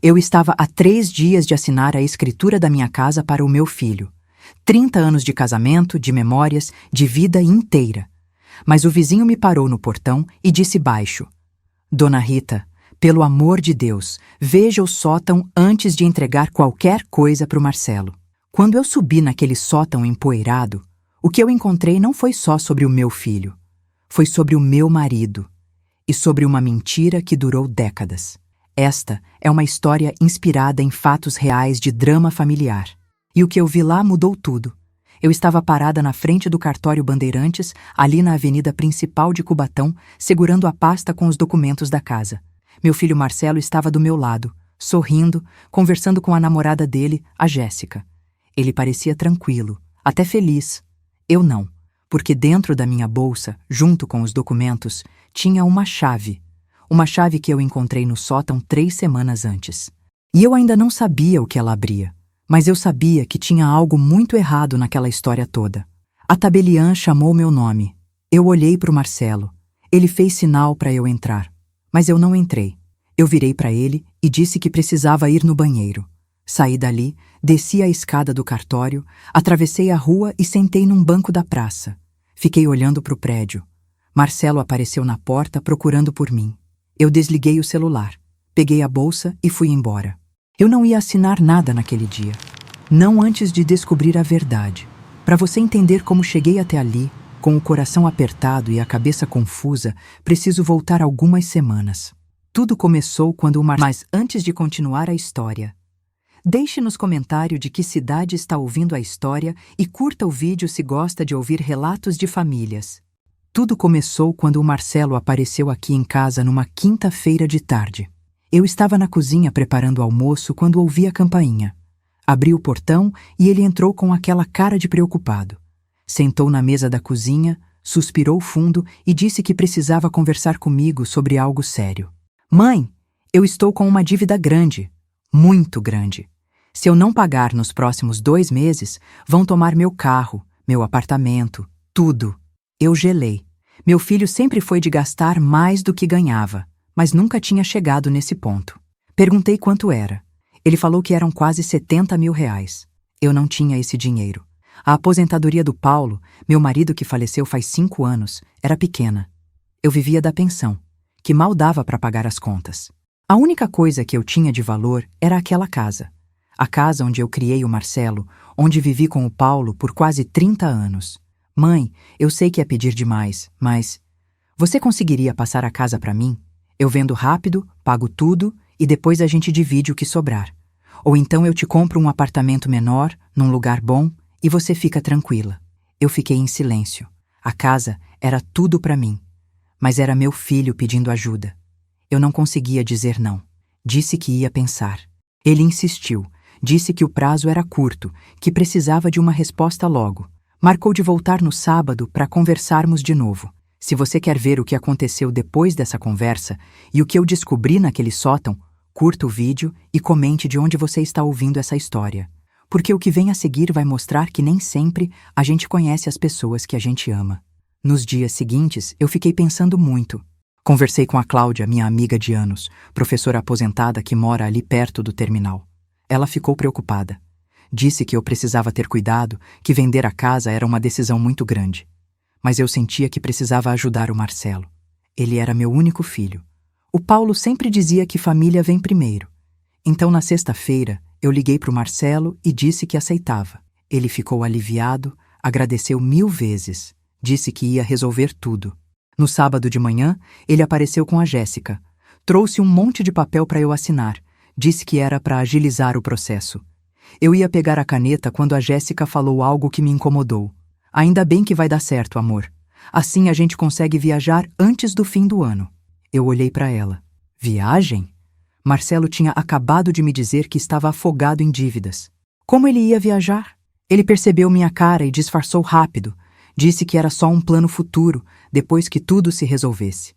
Eu estava há 3 dias de assinar a escritura da minha casa para o meu filho. 30 anos de casamento, de memórias, de vida inteira. Mas o vizinho me parou no portão e disse baixo: Dona Rita, pelo amor de Deus, veja o sótão antes de entregar qualquer coisa para o Marcelo. Quando eu subi naquele sótão empoeirado, o que eu encontrei não foi só sobre o meu filho. Foi sobre o meu marido. E sobre uma mentira que durou décadas. Esta é uma história inspirada em fatos reais de drama familiar. E o que eu vi lá mudou tudo. Eu estava parada na frente do cartório Bandeirantes, ali na avenida principal de Cubatão, segurando a pasta com os documentos da casa. Meu filho Marcelo estava do meu lado, sorrindo, conversando com a namorada dele, a Jéssica. Ele parecia tranquilo, até feliz. Eu não, porque dentro da minha bolsa, junto com os documentos, tinha uma chave. Uma chave que eu encontrei no sótão 3 semanas antes. E eu ainda não sabia o que ela abria. Mas eu sabia que tinha algo muito errado naquela história toda. A tabeliã chamou meu nome. Eu olhei para o Marcelo. Ele fez sinal para eu entrar. Mas eu não entrei. Eu virei para ele e disse que precisava ir no banheiro. Saí dali, desci a escada do cartório, atravessei a rua e sentei num banco da praça. Fiquei olhando para o prédio. Marcelo apareceu na porta procurando por mim. Eu desliguei o celular, peguei a bolsa e fui embora. Eu não ia assinar nada naquele dia. Não antes de descobrir a verdade. Para você entender como cheguei até ali, com o coração apertado e a cabeça confusa, preciso voltar algumas semanas. Tudo começou quando Mas antes de continuar a história, deixe nos comentários de que cidade está ouvindo a história e curta o vídeo se gosta de ouvir relatos de famílias. Tudo começou quando o Marcelo apareceu aqui em casa numa quinta-feira de tarde. Eu estava na cozinha preparando o almoço quando ouvi a campainha. Abri o portão e ele entrou com aquela cara de preocupado. Sentou na mesa da cozinha, suspirou fundo e disse que precisava conversar comigo sobre algo sério. Mãe, eu estou com uma dívida grande, muito grande. Se eu não pagar nos próximos 2 meses, vão tomar meu carro, meu apartamento, tudo. Eu gelei. Meu filho sempre foi de gastar mais do que ganhava, mas nunca tinha chegado nesse ponto. Perguntei quanto era. Ele falou que eram quase 70 mil reais. Eu não tinha esse dinheiro. A aposentadoria do Paulo, meu marido que faleceu faz 5 anos, era pequena. Eu vivia da pensão, que mal dava para pagar as contas. A única coisa que eu tinha de valor era aquela casa. A casa onde eu criei o Marcelo, onde vivi com o Paulo por quase 30 anos. Mãe, eu sei que é pedir demais, mas... Você conseguiria passar a casa para mim? Eu vendo rápido, pago tudo e depois a gente divide o que sobrar. Ou então eu te compro um apartamento menor, num lugar bom, e você fica tranquila. Eu fiquei em silêncio. A casa era tudo para mim. Mas era meu filho pedindo ajuda. Eu não conseguia dizer não. Disse que ia pensar. Ele insistiu. Disse que o prazo era curto, que precisava de uma resposta logo. Marcou de voltar no sábado para conversarmos de novo. Se você quer ver o que aconteceu depois dessa conversa e o que eu descobri naquele sótão, curta o vídeo e comente de onde você está ouvindo essa história. Porque o que vem a seguir vai mostrar que nem sempre a gente conhece as pessoas que a gente ama. Nos dias seguintes, eu fiquei pensando muito. Conversei com a Cláudia, minha amiga de anos, professora aposentada que mora ali perto do terminal. Ela ficou preocupada. Disse que eu precisava ter cuidado, que vender a casa era uma decisão muito grande. Mas eu sentia que precisava ajudar o Marcelo. Ele era meu único filho. O Paulo sempre dizia que família vem primeiro. Então, na sexta-feira, eu liguei para o Marcelo e disse que aceitava. Ele ficou aliviado, agradeceu 1000 vezes. Disse que ia resolver tudo. No sábado de manhã, ele apareceu com a Jéssica. Trouxe um monte de papel para eu assinar. Disse que era para agilizar o processo. Eu ia pegar a caneta quando a Jéssica falou algo que me incomodou. Ainda bem que vai dar certo, amor. Assim a gente consegue viajar antes do fim do ano. Eu olhei para ela. Viagem? Marcelo tinha acabado de me dizer que estava afogado em dívidas. Como ele ia viajar? Ele percebeu minha cara e disfarçou rápido. Disse que era só um plano futuro, depois que tudo se resolvesse.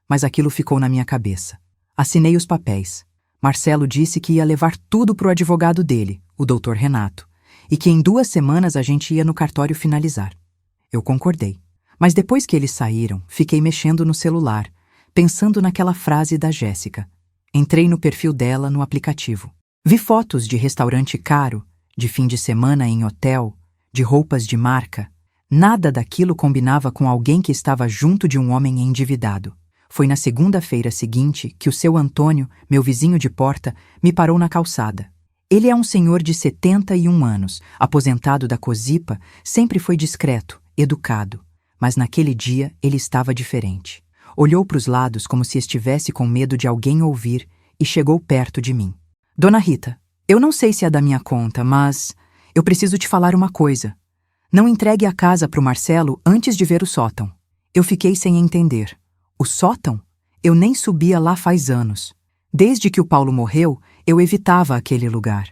Mas aquilo ficou na minha cabeça. Assinei os papéis. Marcelo disse que ia levar tudo para o advogado dele, o Dr. Renato, e que em 2 semanas a gente ia no cartório finalizar. Eu concordei. Mas depois que eles saíram, fiquei mexendo no celular, pensando naquela frase da Jéssica. Entrei no perfil dela no aplicativo. Vi fotos de restaurante caro, de fim de semana em hotel, de roupas de marca. Nada daquilo combinava com alguém que estava junto de um homem endividado. Foi na segunda-feira seguinte que o seu Antônio, meu vizinho de porta, me parou na calçada. Ele é um senhor de 71 anos, aposentado da Cosipa, sempre foi discreto, educado. Mas naquele dia ele estava diferente. Olhou para os lados como se estivesse com medo de alguém ouvir e chegou perto de mim. Dona Rita, eu não sei se é da minha conta, mas eu preciso te falar uma coisa. Não entregue a casa para o Marcelo antes de ver o sótão. Eu fiquei sem entender. O sótão? Eu nem subia lá faz anos. Desde que o Paulo morreu, eu evitava aquele lugar.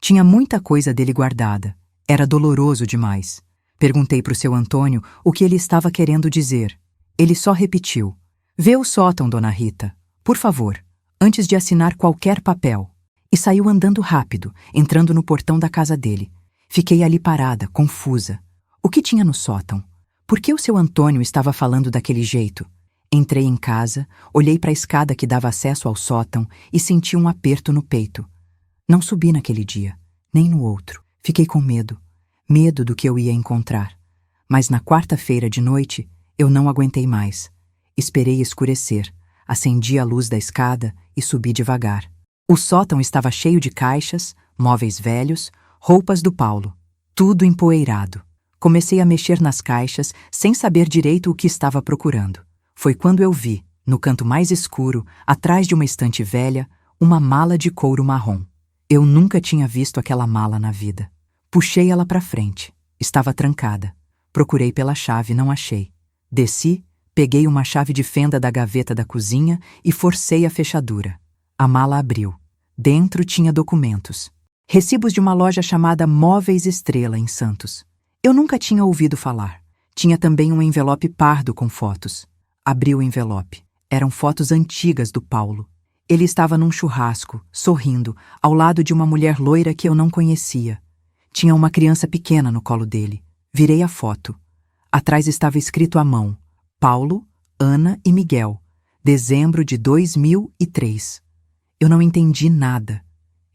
Tinha muita coisa dele guardada. Era doloroso demais. Perguntei para o seu Antônio o que ele estava querendo dizer. Ele só repetiu. Vê o sótão, Dona Rita. Por favor, antes de assinar qualquer papel. E saiu andando rápido, entrando no portão da casa dele. Fiquei ali parada, confusa. O que tinha no sótão? Por que o seu Antônio estava falando daquele jeito? Entrei em casa, olhei para a escada que dava acesso ao sótão e senti um aperto no peito. Não subi naquele dia, nem no outro. Fiquei com medo. Medo do que eu ia encontrar. Mas na quarta-feira de noite, eu não aguentei mais. Esperei escurecer, acendi a luz da escada e subi devagar. O sótão estava cheio de caixas, móveis velhos, roupas do Paulo. Tudo empoeirado. Comecei a mexer nas caixas sem saber direito o que estava procurando. Foi quando eu vi, no canto mais escuro, atrás de uma estante velha, uma mala de couro marrom. Eu nunca tinha visto aquela mala na vida. Puxei ela para frente. Estava trancada. Procurei pela chave, não achei. Desci, peguei uma chave de fenda da gaveta da cozinha e forcei a fechadura. A mala abriu. Dentro tinha documentos. Recibos de uma loja chamada Móveis Estrela, em Santos. Eu nunca tinha ouvido falar. Tinha também um envelope pardo com fotos. Abri o envelope. Eram fotos antigas do Paulo. Ele estava num churrasco, sorrindo, ao lado de uma mulher loira que eu não conhecia. Tinha uma criança pequena no colo dele. Virei a foto. Atrás estava escrito à mão: Paulo, Ana e Miguel. Dezembro de 2003. Eu não entendi nada.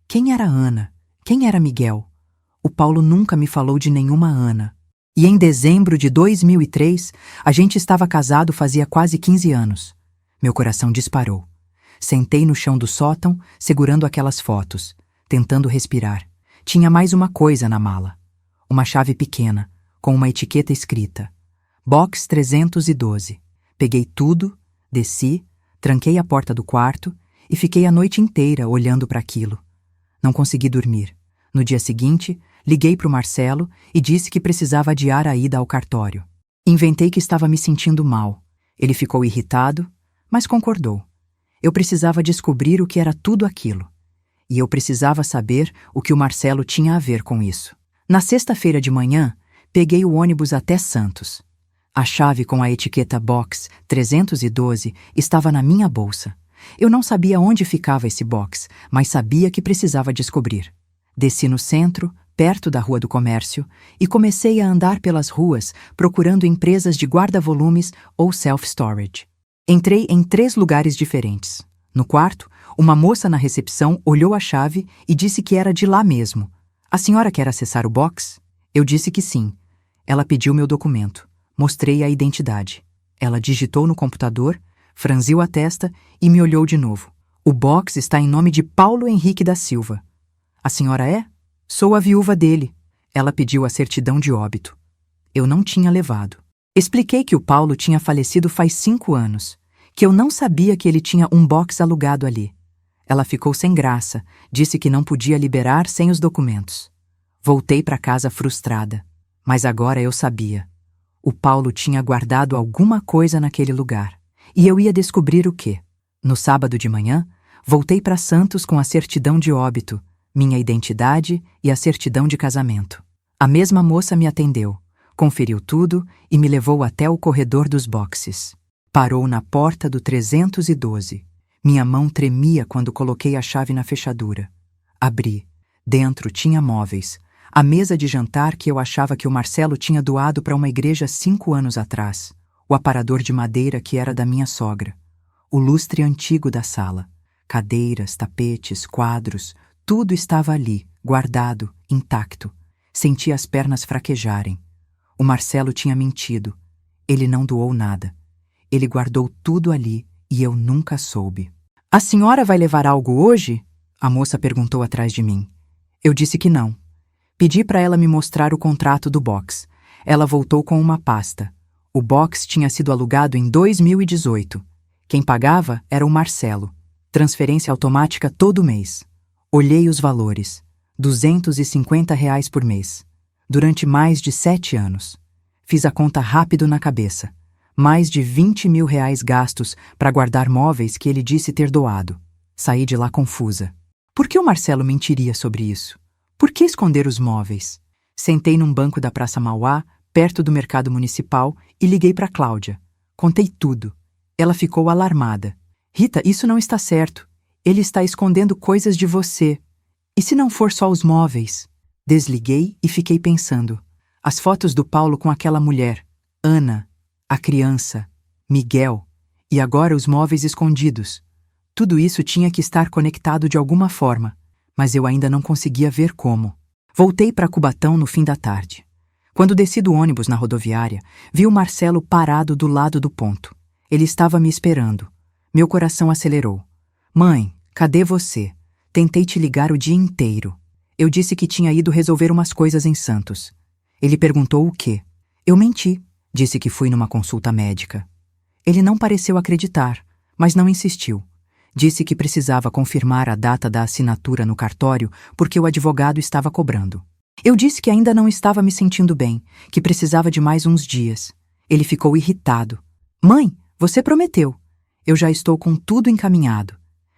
Quem era Ana? Quem era Miguel? O Paulo nunca me falou de nenhuma Ana. E em dezembro de 2003, a gente estava casado fazia quase 15 anos. Meu coração disparou. Sentei no chão do sótão, segurando aquelas fotos, tentando respirar. Tinha mais uma coisa na mala. Uma chave pequena, com uma etiqueta escrita. Box 312. Peguei tudo, desci, tranquei a porta do quarto e fiquei a noite inteira olhando para aquilo. Não consegui dormir. No dia seguinte, liguei para o Marcelo e disse que precisava adiar a ida ao cartório. Inventei que estava me sentindo mal. Ele ficou irritado, mas concordou. Eu precisava descobrir o que era tudo aquilo. E eu precisava saber o que o Marcelo tinha a ver com isso. Na sexta-feira de manhã, peguei o ônibus até Santos. A chave com a etiqueta Box 312 estava na minha bolsa. Eu não sabia onde ficava esse box, mas sabia que precisava descobrir. Desci no centro, perto da Rua do Comércio, e comecei a andar pelas ruas procurando empresas de guarda-volumes ou self-storage. Entrei em 3 lugares diferentes. No quarto, uma moça na recepção olhou a chave e disse que era de lá mesmo. A senhora quer acessar o box? Eu disse que sim. Ela pediu meu documento. Mostrei a identidade. Ela digitou no computador, franziu a testa e me olhou de novo. O box está em nome de Paulo Henrique da Silva. A senhora é? Sou a viúva dele. Ela pediu a certidão de óbito. Eu não tinha levado. Expliquei que o Paulo tinha falecido faz 5 anos, que eu não sabia que ele tinha um box alugado ali. Ela ficou sem graça, disse que não podia liberar sem os documentos. Voltei para casa frustrada, mas agora eu sabia. O Paulo tinha guardado alguma coisa naquele lugar, e eu ia descobrir o quê. No sábado de manhã, voltei para Santos com a certidão de óbito, minha identidade e a certidão de casamento. A mesma moça me atendeu, conferiu tudo e me levou até o corredor dos boxes. Parou na porta do 312. Minha mão tremia quando coloquei a chave na fechadura. Abri. Dentro tinha móveis. A mesa de jantar que eu achava que o Marcelo tinha doado para uma igreja 5 anos atrás. O aparador de madeira que era da minha sogra. O lustre antigo da sala. Cadeiras, tapetes, quadros, tudo estava ali, guardado, intacto. Senti as pernas fraquejarem. O Marcelo tinha mentido. Ele não doou nada. Ele guardou tudo ali e eu nunca soube. A senhora vai levar algo hoje? A moça perguntou atrás de mim. Eu disse que não. Pedi para ela me mostrar o contrato do box. Ela voltou com uma pasta. O box tinha sido alugado em 2018. Quem pagava era o Marcelo. Transferência automática todo mês. Olhei os valores. R$ 250 por mês. Durante mais de 7 anos. Fiz a conta rápido na cabeça. Mais de R$ 20.000 gastos para guardar móveis que ele disse ter doado. Saí de lá confusa. Por que o Marcelo mentiria sobre isso? Por que esconder os móveis? Sentei num banco da Praça Mauá, perto do mercado municipal, e liguei para Cláudia. Contei tudo. Ela ficou alarmada. Rita, isso não está certo. Ele está escondendo coisas de você. E se não for só os móveis? Desliguei e fiquei pensando. As fotos do Paulo com aquela mulher, Ana, a criança, Miguel, e agora os móveis escondidos. Tudo isso tinha que estar conectado de alguma forma, mas eu ainda não conseguia ver como. Voltei para Cubatão no fim da tarde. Quando desci do ônibus na rodoviária, vi o Marcelo parado do lado do ponto. Ele estava me esperando. Meu coração acelerou. Mãe, cadê você? Tentei te ligar o dia inteiro. Eu disse que tinha ido resolver umas coisas em Santos. Ele perguntou o quê? Eu menti. Disse que fui numa consulta médica. Ele não pareceu acreditar, mas não insistiu. Disse que precisava confirmar a data da assinatura no cartório porque o advogado estava cobrando. Eu disse que ainda não estava me sentindo bem, que precisava de mais uns dias. Ele ficou irritado. Mãe, você prometeu. Eu já estou com tudo encaminhado.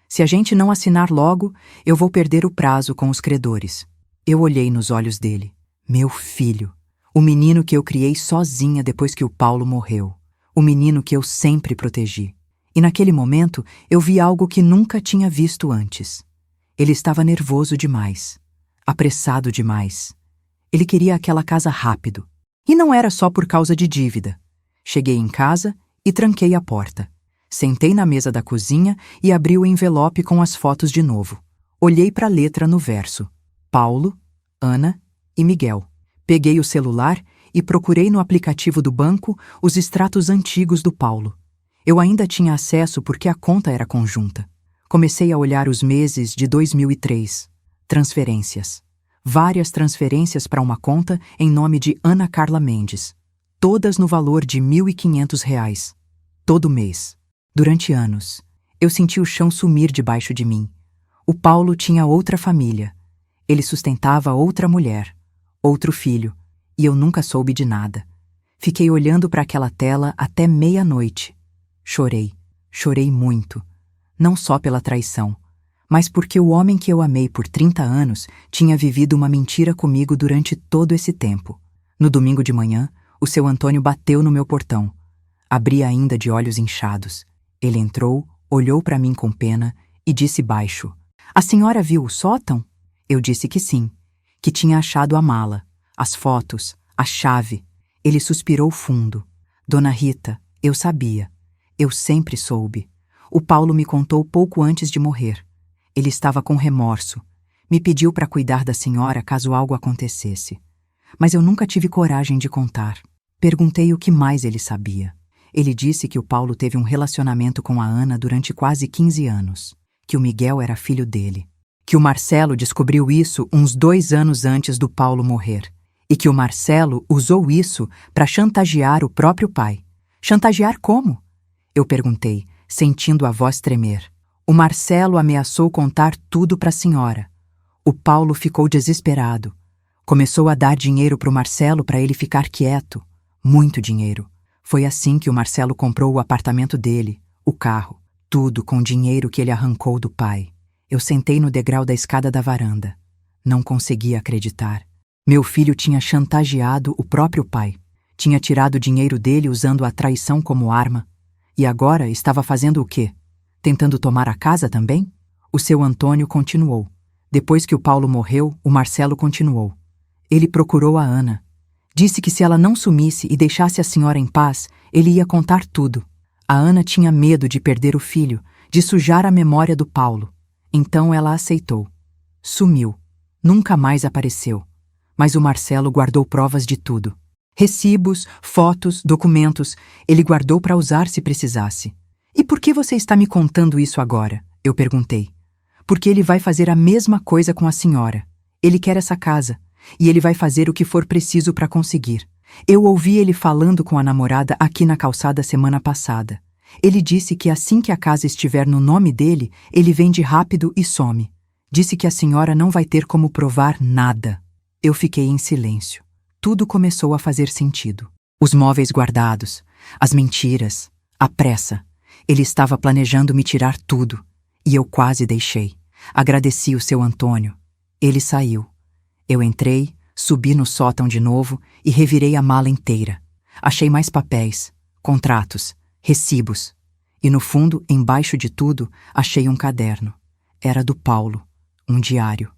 Se a gente não assinar logo, eu vou perder o prazo com os credores. Eu olhei nos olhos dele. Meu filho. O menino que eu criei sozinha depois que o Paulo morreu. O menino que eu sempre protegi. E naquele momento eu vi algo que nunca tinha visto antes. Ele estava nervoso demais. Apressado demais. Ele queria aquela casa rápido. E não era só por causa de dívida. Cheguei em casa e tranquei a porta. Sentei na mesa da cozinha e abri o envelope com as fotos de novo. Olhei para a letra no verso. Paulo, Ana e Miguel. Peguei o celular e procurei no aplicativo do banco os extratos antigos do Paulo. Eu ainda tinha acesso porque a conta era conjunta. Comecei a olhar os meses de 2003. Transferências. Várias transferências para uma conta em nome de Ana Carla Mendes. Todas no valor de R$ 1.500. Todo mês. Durante anos. Eu senti o chão sumir debaixo de mim. O Paulo tinha outra família. Ele sustentava outra mulher. Outro filho. E eu nunca soube de nada. Fiquei olhando para aquela tela até meia-noite. Chorei. Chorei muito. Não só pela traição, mas porque o homem que eu amei por 30 anos tinha vivido uma mentira comigo durante todo esse tempo. No domingo de manhã, o seu Antônio bateu no meu portão. Abri ainda de olhos inchados. Ele entrou, olhou para mim com pena e disse baixo: A senhora viu o sótão? Eu disse que sim, que tinha achado a mala, as fotos, a chave. Ele suspirou fundo. Dona Rita, eu sabia. Eu sempre soube. O Paulo me contou pouco antes de morrer. Ele estava com remorso. Me pediu para cuidar da senhora caso algo acontecesse. Mas eu nunca tive coragem de contar. Perguntei o que mais ele sabia. Ele disse que o Paulo teve um relacionamento com a Ana durante quase 15 anos. Que o Miguel era filho dele. Que o Marcelo descobriu isso uns 2 anos antes do Paulo morrer. E que o Marcelo usou isso para chantagear o próprio pai. Chantagear como? Eu perguntei, sentindo a voz tremer. O Marcelo ameaçou contar tudo para a senhora. O Paulo ficou desesperado. Começou a dar dinheiro para o Marcelo para ele ficar quieto. Muito dinheiro. Foi assim que o Marcelo comprou o apartamento dele, o carro. Tudo com dinheiro que ele arrancou do pai. Eu sentei no degrau da escada da varanda. Não conseguia acreditar. Meu filho tinha chantageado o próprio pai. Tinha tirado dinheiro dele usando a traição como arma. E agora estava fazendo o quê? Tentando tomar a casa também? O seu Antônio continuou. Depois que o Paulo morreu, o Marcelo continuou. Ele procurou a Ana. Disse que se ela não sumisse e deixasse a senhora em paz, ele ia contar tudo. A Ana tinha medo de perder o filho, de sujar a memória do Paulo. Então ela aceitou. Sumiu. Nunca mais apareceu. Mas o Marcelo guardou provas de tudo. Recibos, fotos, documentos, ele guardou para usar se precisasse. E por que você está me contando isso agora? Eu perguntei. Porque ele vai fazer a mesma coisa com a senhora. Ele quer essa casa, e ele vai fazer o que for preciso para conseguir. Eu ouvi ele falando com a namorada aqui na calçada semana passada. Ele disse que assim que a casa estiver no nome dele, ele vende rápido e some. Disse que a senhora não vai ter como provar nada. Eu fiquei em silêncio. Tudo começou a fazer sentido. Os móveis guardados, as mentiras, a pressa. Ele estava planejando me tirar tudo. E eu quase deixei. Agradeci o seu Antônio. Ele saiu. Eu entrei, subi no sótão de novo e revirei a mala inteira. Achei mais papéis, contratos, recibos. E no fundo, embaixo de tudo, achei um caderno. Era do Paulo, um diário.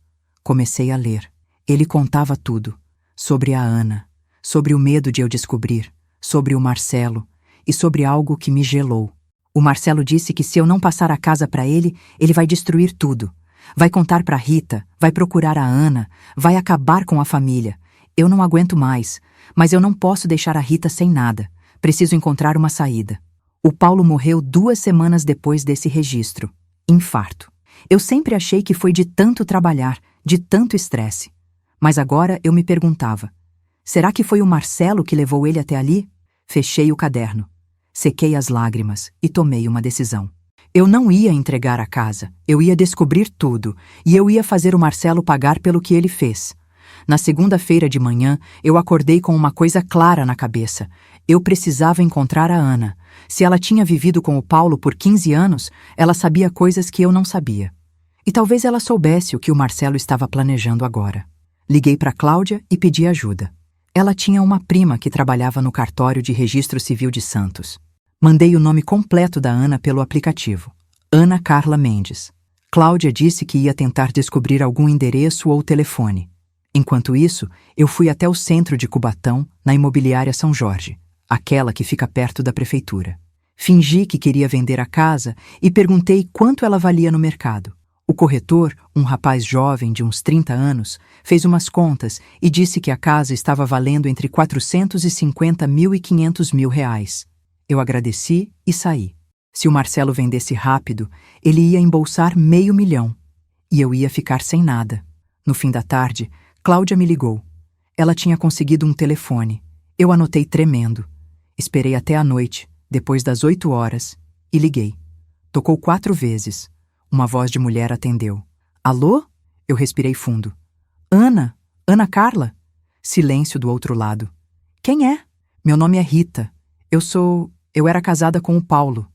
Comecei a ler. Ele contava tudo. Sobre a Ana, sobre o medo de eu descobrir, sobre o Marcelo e sobre algo que me gelou. O Marcelo disse que se eu não passar a casa para ele, ele vai destruir tudo. Vai contar para Rita, vai procurar a Ana, vai acabar com a família. Eu não aguento mais, mas eu não posso deixar a Rita sem nada. Preciso encontrar uma saída. O Paulo morreu 2 semanas depois desse registro. Infarto. Eu sempre achei que foi de tanto trabalhar, de tanto estresse. Mas agora eu me perguntava, será que foi o Marcelo que levou ele até ali? Fechei o caderno, sequei as lágrimas e tomei uma decisão. Eu não ia entregar a casa, eu ia descobrir tudo e eu ia fazer o Marcelo pagar pelo que ele fez. Na segunda-feira de manhã, eu acordei com uma coisa clara na cabeça. Eu precisava encontrar a Ana. Se ela tinha vivido com o Paulo por 15 anos, ela sabia coisas que eu não sabia. E talvez ela soubesse o que o Marcelo estava planejando agora. Liguei para Cláudia e pedi ajuda. Ela tinha uma prima que trabalhava no cartório de registro civil de Santos. Mandei o nome completo da Ana pelo aplicativo. Ana Carla Mendes. Cláudia disse que ia tentar descobrir algum endereço ou telefone. Enquanto isso, eu fui até o centro de Cubatão, na imobiliária São Jorge, aquela que fica perto da prefeitura. Fingi que queria vender a casa e perguntei quanto ela valia no mercado. O corretor, um rapaz jovem de uns 30 anos, fez umas contas e disse que a casa estava valendo entre 450 mil e 500 mil reais. Eu agradeci e saí. Se o Marcelo vendesse rápido, ele ia embolsar R$500 mil. E eu ia ficar sem nada. No fim da tarde, Cláudia me ligou. Ela tinha conseguido um telefone. Eu anotei tremendo. Esperei até a noite, depois das 8 horas, e liguei. Tocou 4 vezes. Uma voz de mulher atendeu. Alô? Eu respirei fundo. Ana? Ana Carla? Silêncio do outro lado. Quem é? Meu nome é Rita. Eu era casada com o Paulo.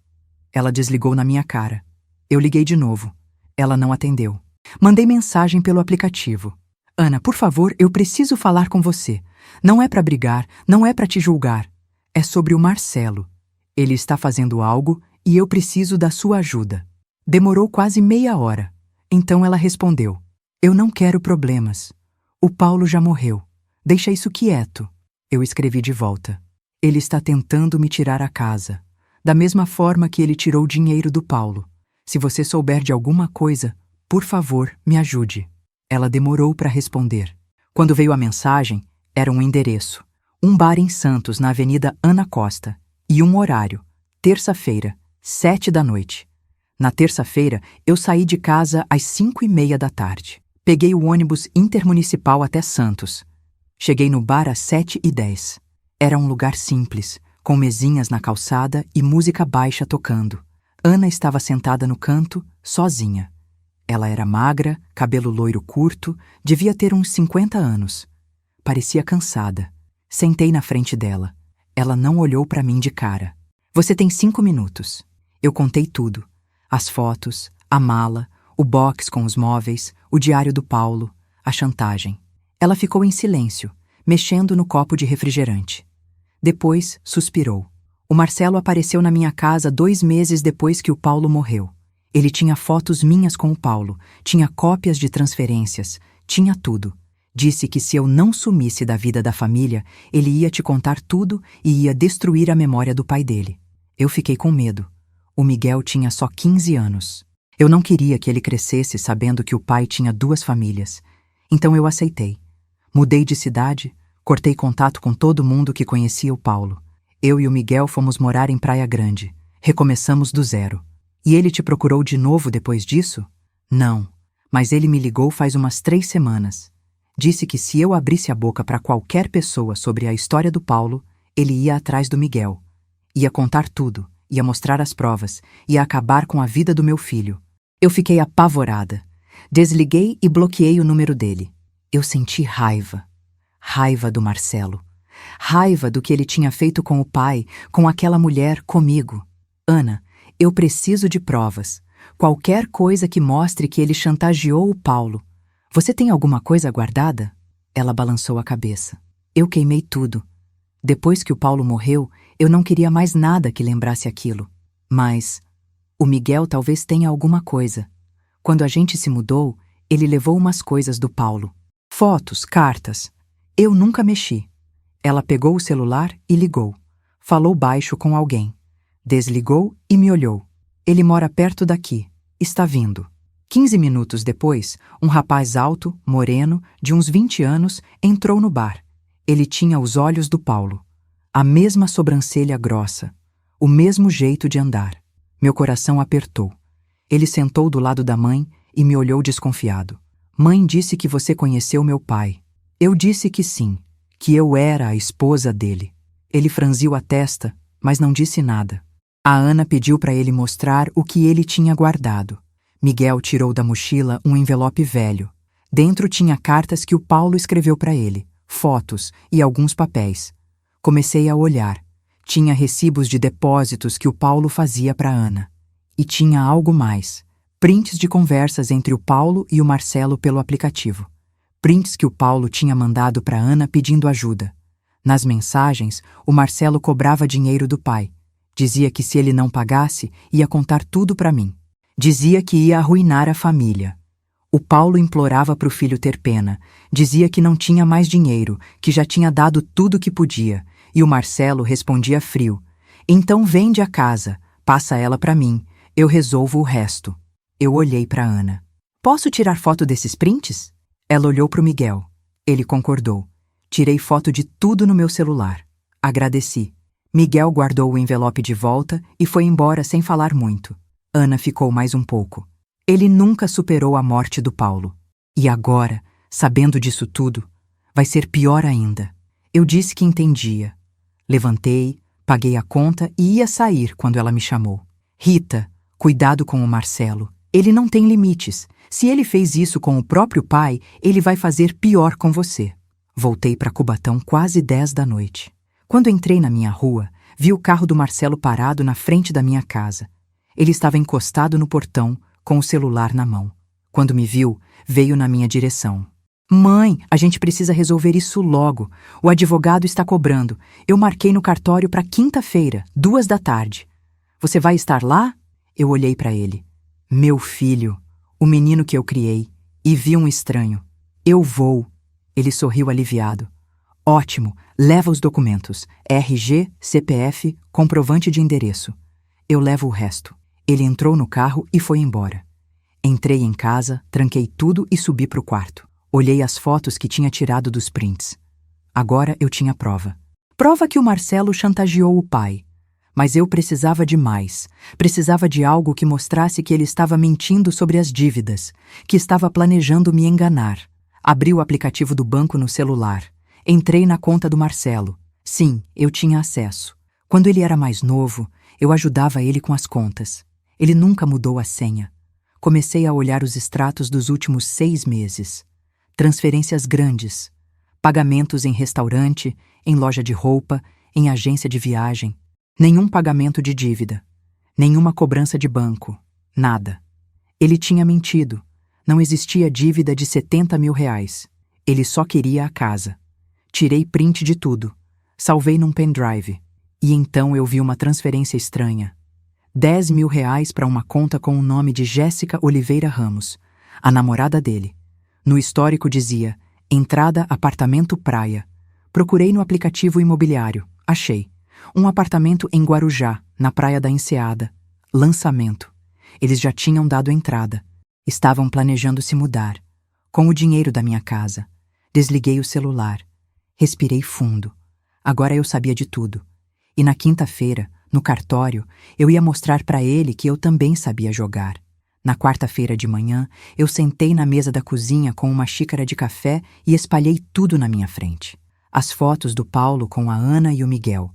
Ela desligou na minha cara. Eu liguei de novo. Ela não atendeu. Mandei mensagem pelo aplicativo. Ana, por favor, eu preciso falar com você. Não é para brigar, não é para te julgar. É sobre o Marcelo. Ele está fazendo algo e eu preciso da sua ajuda. Demorou quase meia hora. Então ela respondeu. Eu não quero problemas. O Paulo já morreu. Deixa isso quieto. Eu escrevi de volta. Ele está tentando me tirar a casa. Da mesma forma que ele tirou o dinheiro do Paulo. Se você souber de alguma coisa, por favor, me ajude. Ela demorou para responder. Quando veio a mensagem, era um endereço. Um bar em Santos, na Avenida Ana Costa. E um horário. Terça-feira, 7 da noite. Na terça-feira, eu saí de casa às 5h30 da tarde. Peguei o ônibus intermunicipal até Santos. Cheguei no bar às 7h10. Era um lugar simples, com mesinhas na calçada e música baixa tocando. Ana estava sentada no canto, sozinha. Ela era magra, cabelo loiro curto, devia ter uns 50 anos. Parecia cansada. Sentei na frente dela. Ela não olhou para mim de cara. Você tem 5 minutos. Eu contei tudo. As fotos, a mala, o box com os móveis, o diário do Paulo, a chantagem. Ela ficou em silêncio, mexendo no copo de refrigerante. Depois, suspirou. O Marcelo apareceu na minha casa 2 meses depois que o Paulo morreu. Ele tinha fotos minhas com o Paulo, tinha cópias de transferências, tinha tudo. Disse que se eu não sumisse da vida da família, ele ia te contar tudo e ia destruir a memória do pai dele. Eu fiquei com medo. O Miguel tinha só 15 anos. Eu não queria que ele crescesse sabendo que o pai tinha 2 famílias. Então eu aceitei. Mudei de cidade, cortei contato com todo mundo que conhecia o Paulo. Eu e o Miguel fomos morar em Praia Grande. Recomeçamos do zero. E ele te procurou de novo depois disso? Não, mas ele me ligou faz umas 3 semanas. Disse que se eu abrisse a boca para qualquer pessoa sobre a história do Paulo, ele ia atrás do Miguel. Ia contar tudo, ia mostrar as provas, ia acabar com a vida do meu filho. Eu fiquei apavorada. Desliguei e bloqueei o número dele. Eu senti raiva. Raiva do Marcelo. Raiva do que ele tinha feito com o pai, com aquela mulher, comigo. Ana, eu preciso de provas. Qualquer coisa que mostre que ele chantageou o Paulo. Você tem alguma coisa guardada? Ela balançou a cabeça. Eu queimei tudo. Depois que o Paulo morreu, eu não queria mais nada que lembrasse aquilo. Mas o Miguel talvez tenha alguma coisa. Quando a gente se mudou, ele levou umas coisas do Paulo. Fotos, cartas. Eu nunca mexi. Ela pegou o celular e ligou. Falou baixo com alguém. Desligou e me olhou. Ele mora perto daqui. Está vindo. 15 minutos depois, um rapaz alto, moreno, de uns 20 anos, entrou no bar. Ele tinha os olhos do Paulo. A mesma sobrancelha grossa. O mesmo jeito de andar. Meu coração apertou. Ele sentou do lado da mãe e me olhou desconfiado. Mãe disse que você conheceu meu pai. Eu disse que sim, que eu era a esposa dele. Ele franziu a testa, mas não disse nada. A Ana pediu para ele mostrar o que ele tinha guardado. Miguel tirou da mochila um envelope velho. Dentro tinha cartas que o Paulo escreveu para ele, fotos e alguns papéis. Comecei a olhar. Tinha recibos de depósitos que o Paulo fazia para Ana. E tinha algo mais. Prints de conversas entre o Paulo e o Marcelo pelo aplicativo. Prints que o Paulo tinha mandado para Ana pedindo ajuda. Nas mensagens, o Marcelo cobrava dinheiro do pai. Dizia que se ele não pagasse, ia contar tudo para mim. Dizia que ia arruinar a família. O Paulo implorava para o filho ter pena. Dizia que não tinha mais dinheiro, que já tinha dado tudo que podia. E o Marcelo respondia frio. Então vende a casa, passa ela para mim, eu resolvo o resto. Eu olhei para Ana. Posso tirar foto desses prints? Ela olhou para o Miguel. Ele concordou. Tirei foto de tudo no meu celular. Agradeci. Miguel guardou o envelope de volta e foi embora sem falar muito. Ana ficou mais um pouco. Ele nunca superou a morte do Paulo. E agora, sabendo disso tudo, vai ser pior ainda. Eu disse que entendia. Levantei, paguei a conta e ia sair quando ela me chamou. Rita, cuidado com o Marcelo. Ele não tem limites. Se ele fez isso com o próprio pai, ele vai fazer pior com você. Voltei para Cubatão quase 10 da noite. Quando entrei na minha rua, vi o carro do Marcelo parado na frente da minha casa. Ele estava encostado no portão, com o celular na mão. Quando me viu, veio na minha direção. Mãe, a gente precisa resolver isso logo. O advogado está cobrando. Eu marquei no cartório para quinta-feira, 2 da tarde. Você vai estar lá? Eu olhei para ele. Meu filho, o menino que eu criei, e vi um estranho. Eu vou. Ele sorriu aliviado. Ótimo, leva os documentos. RG, CPF, comprovante de endereço. Eu levo o resto. Ele entrou no carro e foi embora. Entrei em casa, tranquei tudo e subi para o quarto. Olhei as fotos que tinha tirado dos prints. Agora eu tinha prova. Prova que o Marcelo chantageou o pai. Mas eu precisava de mais. Precisava de algo que mostrasse que ele estava mentindo sobre as dívidas, que estava planejando me enganar. Abri o aplicativo do banco no celular. Entrei na conta do Marcelo. Sim, eu tinha acesso. Quando ele era mais novo, eu ajudava ele com as contas. Ele nunca mudou a senha. Comecei a olhar os extratos dos últimos 6 meses. Transferências grandes. Pagamentos em restaurante, em loja de roupa, em agência de viagem. Nenhum pagamento de dívida. Nenhuma cobrança de banco. Nada. Ele tinha mentido. Não existia dívida de 70 mil reais. Ele só queria a casa. Tirei print de tudo. Salvei num pendrive. E então eu vi uma transferência estranha. 10 mil reais para uma conta com o nome de Jéssica Oliveira Ramos, a namorada dele. No histórico dizia, entrada apartamento praia. Procurei no aplicativo imobiliário. Achei. Um apartamento em Guarujá, na praia da Enseada. Lançamento. Eles já tinham dado entrada. Estavam planejando se mudar. Com o dinheiro da minha casa. Desliguei o celular. Respirei fundo. Agora eu sabia de tudo. E na quinta-feira, no cartório, eu ia mostrar para ele que eu também sabia jogar. Na quarta-feira de manhã, eu sentei na mesa da cozinha com uma xícara de café e espalhei tudo na minha frente. As fotos do Paulo com a Ana e o Miguel.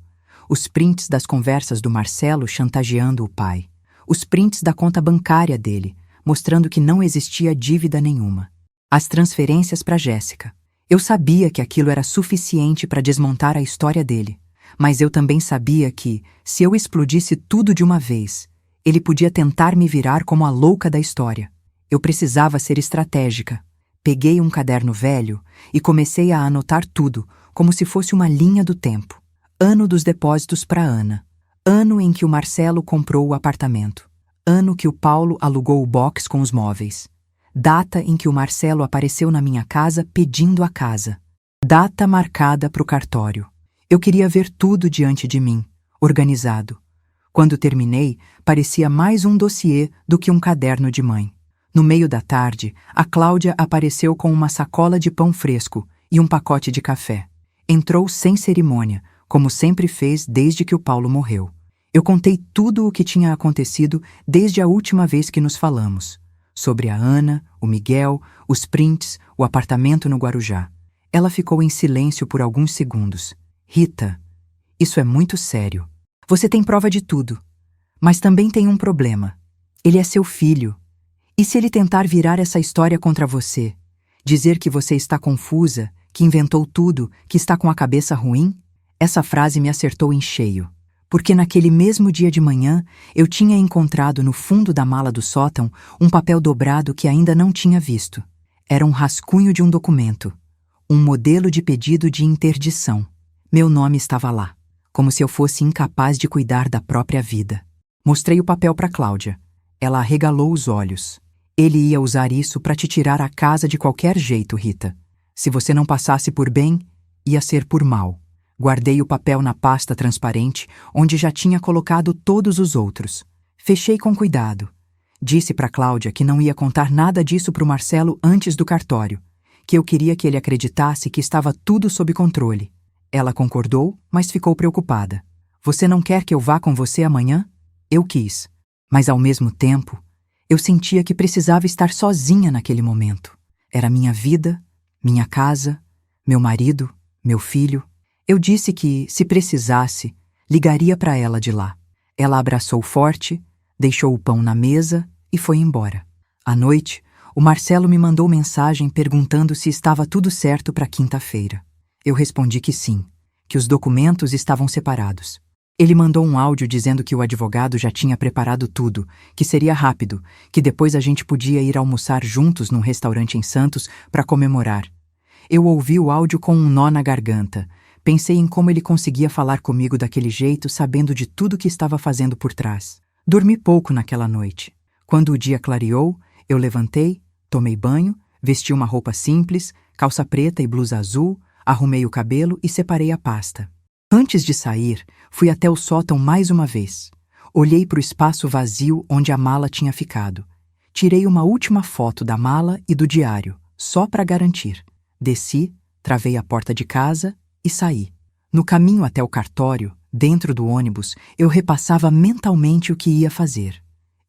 Os prints das conversas do Marcelo chantageando o pai. Os prints da conta bancária dele, mostrando que não existia dívida nenhuma. As transferências para Jéssica. Eu sabia que aquilo era suficiente para desmontar a história dele, mas eu também sabia que, se eu explodisse tudo de uma vez, ele podia tentar me virar como a louca da história. Eu precisava ser estratégica. Peguei um caderno velho e comecei a anotar tudo, como se fosse uma linha do tempo. Ano dos depósitos para Ana. Ano em que o Marcelo comprou o apartamento. Ano que o Paulo alugou o box com os móveis. Data em que o Marcelo apareceu na minha casa pedindo a casa. Data marcada para o cartório. Eu queria ver tudo diante de mim, organizado. Quando terminei, parecia mais um dossiê do que um caderno de mãe. No meio da tarde, a Cláudia apareceu com uma sacola de pão fresco e um pacote de café. Entrou sem cerimônia, como sempre fez desde que o Paulo morreu. Eu contei tudo o que tinha acontecido desde a última vez que nos falamos. Sobre a Ana, o Miguel, os prints, o apartamento no Guarujá. Ela ficou em silêncio por alguns segundos. Rita, isso é muito sério. Você tem prova de tudo. Mas também tem um problema. Ele é seu filho. E se ele tentar virar essa história contra você? Dizer que você está confusa, que inventou tudo, que está com a cabeça ruim? Essa frase me acertou em cheio. Porque naquele mesmo dia de manhã, eu tinha encontrado no fundo da mala do sótão um papel dobrado que ainda não tinha visto. Era um rascunho de um documento. Um modelo de pedido de interdição. Meu nome estava lá, como se eu fosse incapaz de cuidar da própria vida. Mostrei o papel para Cláudia. Ela arregalou os olhos. Ele ia usar isso para te tirar a casa de qualquer jeito, Rita. Se você não passasse por bem, ia ser por mal. Guardei o papel na pasta transparente, onde já tinha colocado todos os outros. Fechei com cuidado. Disse para Cláudia que não ia contar nada disso para o Marcelo antes do cartório, que eu queria que ele acreditasse que estava tudo sob controle. Ela concordou, mas ficou preocupada. Você não quer que eu vá com você amanhã? Eu quis. Mas ao mesmo tempo, eu sentia que precisava estar sozinha naquele momento. Era minha vida, minha casa, meu marido, meu filho. Eu disse que, se precisasse, ligaria para ela de lá. Ela abraçou forte, deixou o pão na mesa e foi embora. À noite, o Marcelo me mandou mensagem perguntando se estava tudo certo para quinta-feira. Eu respondi que sim, que os documentos estavam separados. Ele mandou um áudio dizendo que o advogado já tinha preparado tudo, que seria rápido, que depois a gente podia ir almoçar juntos num restaurante em Santos para comemorar. Eu ouvi o áudio com um nó na garganta. Pensei em como ele conseguia falar comigo daquele jeito, sabendo de tudo que estava fazendo por trás. Dormi pouco naquela noite. Quando o dia clareou, eu levantei, tomei banho, vesti uma roupa simples, calça preta e blusa azul, arrumei o cabelo e separei a pasta. Antes de sair, fui até o sótão mais uma vez. Olhei para o espaço vazio onde a mala tinha ficado. Tirei uma última foto da mala e do diário, só para garantir. Desci, travei a porta de casa e saí. No caminho até o cartório, dentro do ônibus, eu repassava mentalmente o que ia fazer.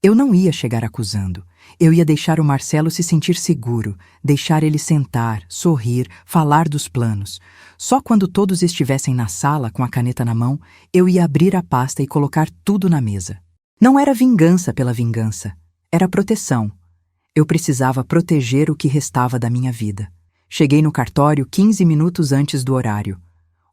Eu não ia chegar acusando. Eu ia deixar o Marcelo se sentir seguro, deixar ele sentar, sorrir, falar dos planos. Só quando todos estivessem na sala com a caneta na mão, eu ia abrir a pasta e colocar tudo na mesa. Não era vingança pela vingança, era proteção. Eu precisava proteger o que restava da minha vida. Cheguei no cartório 15 minutos antes do horário.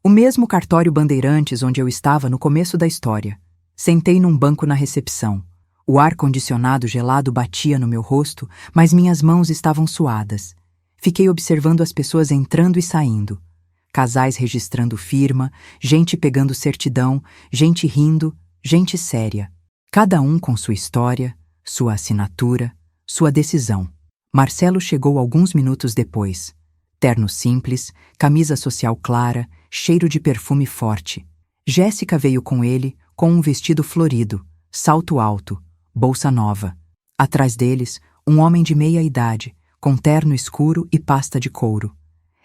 O mesmo cartório Bandeirantes onde eu estava no começo da história. Sentei num banco na recepção. O ar-condicionado gelado batia no meu rosto, mas minhas mãos estavam suadas. Fiquei observando as pessoas entrando e saindo. Casais registrando firma, gente pegando certidão, gente rindo, gente séria. Cada um com sua história, sua assinatura, sua decisão. Marcelo chegou alguns minutos depois. Terno simples, camisa social clara, cheiro de perfume forte. Jéssica veio com ele, com um vestido florido, salto alto, bolsa nova. Atrás deles, um homem de meia idade, com terno escuro e pasta de couro.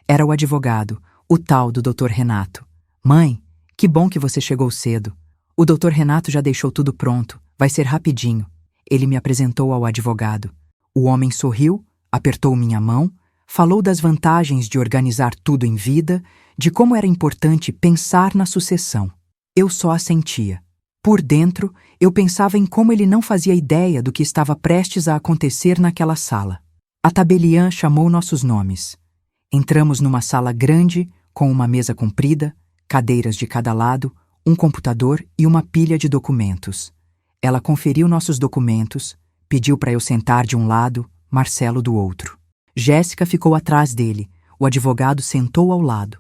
Era o advogado, o tal do Dr. Renato. Mãe, que bom que você chegou cedo. O Dr. Renato já deixou tudo pronto, vai ser rapidinho. Ele me apresentou ao advogado. O homem sorriu, apertou minha mão, falou das vantagens de organizar tudo em vida, de como era importante pensar na sucessão. Eu só assentia. Por dentro, eu pensava em como ele não fazia ideia do que estava prestes a acontecer naquela sala. A tabeliã chamou nossos nomes. Entramos numa sala grande, com uma mesa comprida, cadeiras de cada lado, um computador e uma pilha de documentos. Ela conferiu nossos documentos, pediu para eu sentar de um lado, Marcelo do outro. Jéssica ficou atrás dele, o advogado sentou ao lado.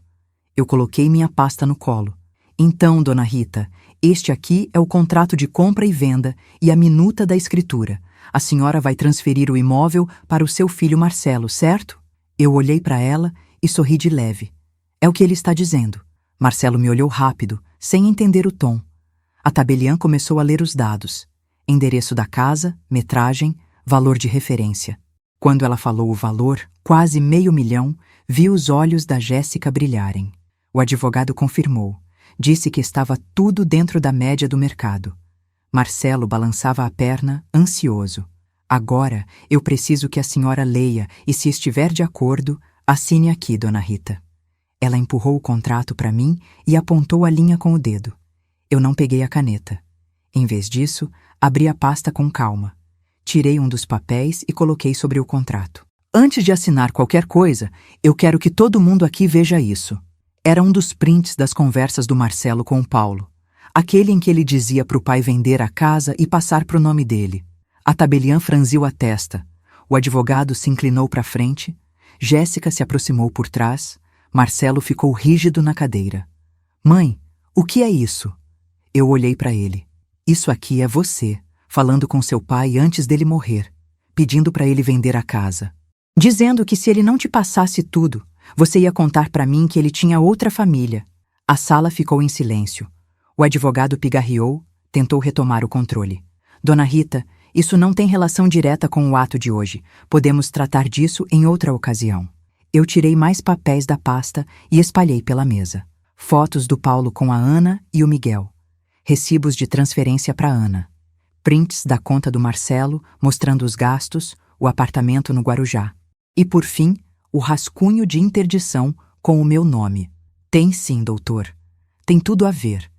Eu coloquei minha pasta no colo. Então, dona Rita, este aqui é o contrato de compra e venda e a minuta da escritura. A senhora vai transferir o imóvel para o seu filho Marcelo, certo? Eu olhei para ela e sorri de leve. É o que ele está dizendo. Marcelo me olhou rápido, sem entender o tom. A tabeliã começou a ler os dados. Endereço da casa, metragem, valor de referência. Quando ela falou o valor, quase R$500 mil, vi os olhos da Jéssica brilharem. O advogado confirmou. Disse que estava tudo dentro da média do mercado. Marcelo balançava a perna, ansioso. Agora eu preciso que a senhora leia e, se estiver de acordo, assine aqui, dona Rita. Ela empurrou o contrato para mim e apontou a linha com o dedo. Eu não peguei a caneta. Em vez disso, abri a pasta com calma. Tirei um dos papéis e coloquei sobre o contrato. Antes de assinar qualquer coisa, eu quero que todo mundo aqui veja isso. Era um dos prints das conversas do Marcelo com o Paulo. Aquele em que ele dizia para o pai vender a casa e passar para o nome dele. A tabeliã franziu a testa. O advogado se inclinou para frente. Jéssica se aproximou por trás. Marcelo ficou rígido na cadeira. Mãe, o que é isso? Eu olhei para ele. Isso aqui é você, falando com seu pai antes dele morrer, pedindo para ele vender a casa. Dizendo que se ele não te passasse tudo, você ia contar para mim que ele tinha outra família. A sala ficou em silêncio. O advogado pigarreou, tentou retomar o controle. Dona Rita, isso não tem relação direta com o ato de hoje. Podemos tratar disso em outra ocasião. Eu tirei mais papéis da pasta e espalhei pela mesa. Fotos do Paulo com a Ana e o Miguel. Recibos de transferência para Ana. Prints da conta do Marcelo, mostrando os gastos, o apartamento no Guarujá. E, por fim, o rascunho de interdição com o meu nome. Tem sim, doutor. Tem tudo a ver.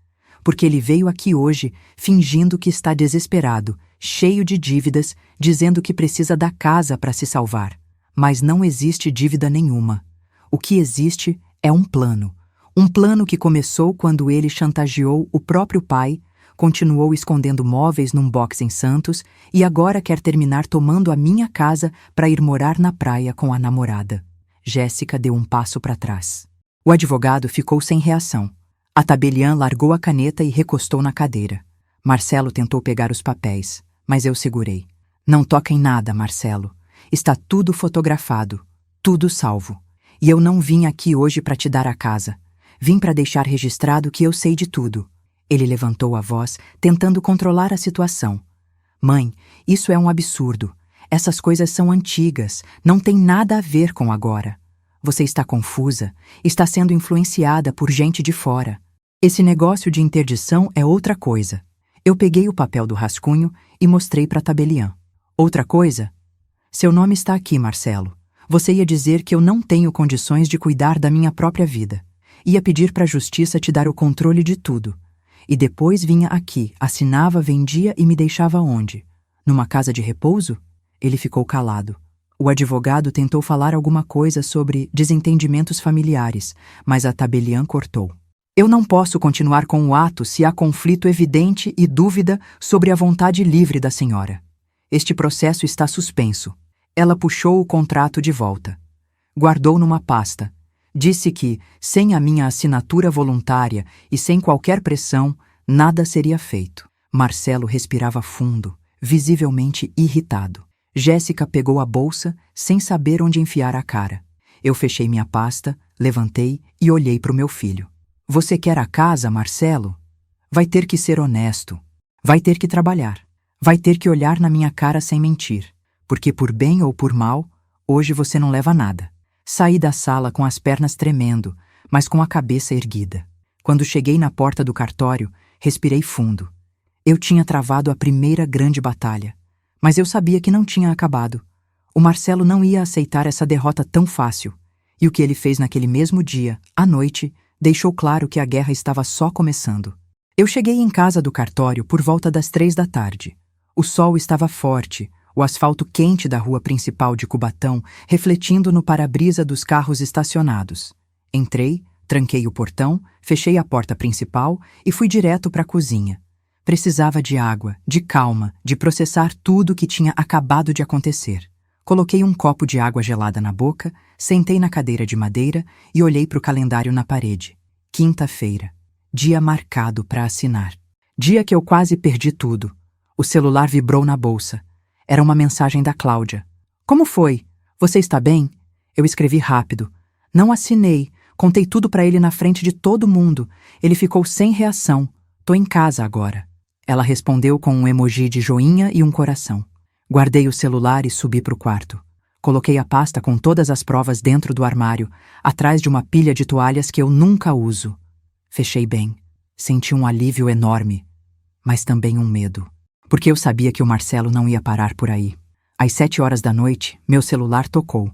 Porque ele veio aqui hoje fingindo que está desesperado, cheio de dívidas, dizendo que precisa da casa para se salvar. Mas não existe dívida nenhuma. O que existe é um plano. Um plano que começou quando ele chantageou o próprio pai, continuou escondendo móveis num box em Santos e agora quer terminar tomando a minha casa para ir morar na praia com a namorada. Jéssica deu um passo para trás. O advogado ficou sem reação. A tabeliã largou a caneta e recostou na cadeira. Marcelo tentou pegar os papéis, mas eu segurei. Não toca em nada, Marcelo. Está tudo fotografado, tudo salvo. E eu não vim aqui hoje para te dar a casa. Vim para deixar registrado que eu sei de tudo. Ele levantou a voz, tentando controlar a situação. Mãe, isso é um absurdo. Essas coisas são antigas, não tem nada a ver com agora. Você está confusa, está sendo influenciada por gente de fora. Esse negócio de interdição é outra coisa. Eu peguei o papel do rascunho e mostrei para a tabeliã. Outra coisa? Seu nome está aqui, Marcelo. Você ia dizer que eu não tenho condições de cuidar da minha própria vida. Ia pedir para a justiça te dar o controle de tudo. E depois vinha aqui, assinava, vendia e me deixava onde? Numa casa de repouso? Ele ficou calado. O advogado tentou falar alguma coisa sobre desentendimentos familiares, mas a tabeliã cortou. Eu não posso continuar com o ato se há conflito evidente e dúvida sobre a vontade livre da senhora. Este processo está suspenso. Ela puxou o contrato de volta. Guardou numa pasta. Disse que, sem a minha assinatura voluntária e sem qualquer pressão, nada seria feito. Marcelo respirava fundo, visivelmente irritado. Jéssica pegou a bolsa, sem saber onde enfiar a cara. Eu fechei minha pasta, levantei e olhei para o meu filho. Você quer a casa, Marcelo? Vai ter que ser honesto. Vai ter que trabalhar. Vai ter que olhar na minha cara sem mentir, porque por bem ou por mal, hoje você não leva nada. Saí da sala com as pernas tremendo, mas com a cabeça erguida. Quando cheguei na porta do cartório, respirei fundo. Eu tinha travado a primeira grande batalha, mas eu sabia que não tinha acabado. O Marcelo não ia aceitar essa derrota tão fácil, e o que ele fez naquele mesmo dia, à noite, deixou claro que a guerra estava só começando. Eu cheguei em casa do cartório por volta das 3 da tarde. O sol estava forte, o asfalto quente da rua principal de Cubatão refletindo no para-brisa dos carros estacionados. Entrei, tranquei o portão, fechei a porta principal e fui direto para a cozinha. Precisava de água, de calma, de processar tudo o que tinha acabado de acontecer. Coloquei um copo de água gelada na boca, sentei na cadeira de madeira e olhei para o calendário na parede. Quinta-feira. Dia marcado para assinar. Dia que eu quase perdi tudo. O celular vibrou na bolsa. Era uma mensagem da Cláudia. Como foi? Você está bem? Eu escrevi rápido. Não assinei. Contei tudo para ele na frente de todo mundo. Ele ficou sem reação. Tô em casa agora. Ela respondeu com um emoji de joinha e um coração. Guardei o celular e subi para o quarto. Coloquei a pasta com todas as provas dentro do armário, atrás de uma pilha de toalhas que eu nunca uso. Fechei bem. Senti um alívio enorme, mas também um medo. Porque eu sabia que o Marcelo não ia parar por aí. Às 7 horas da noite, meu celular tocou.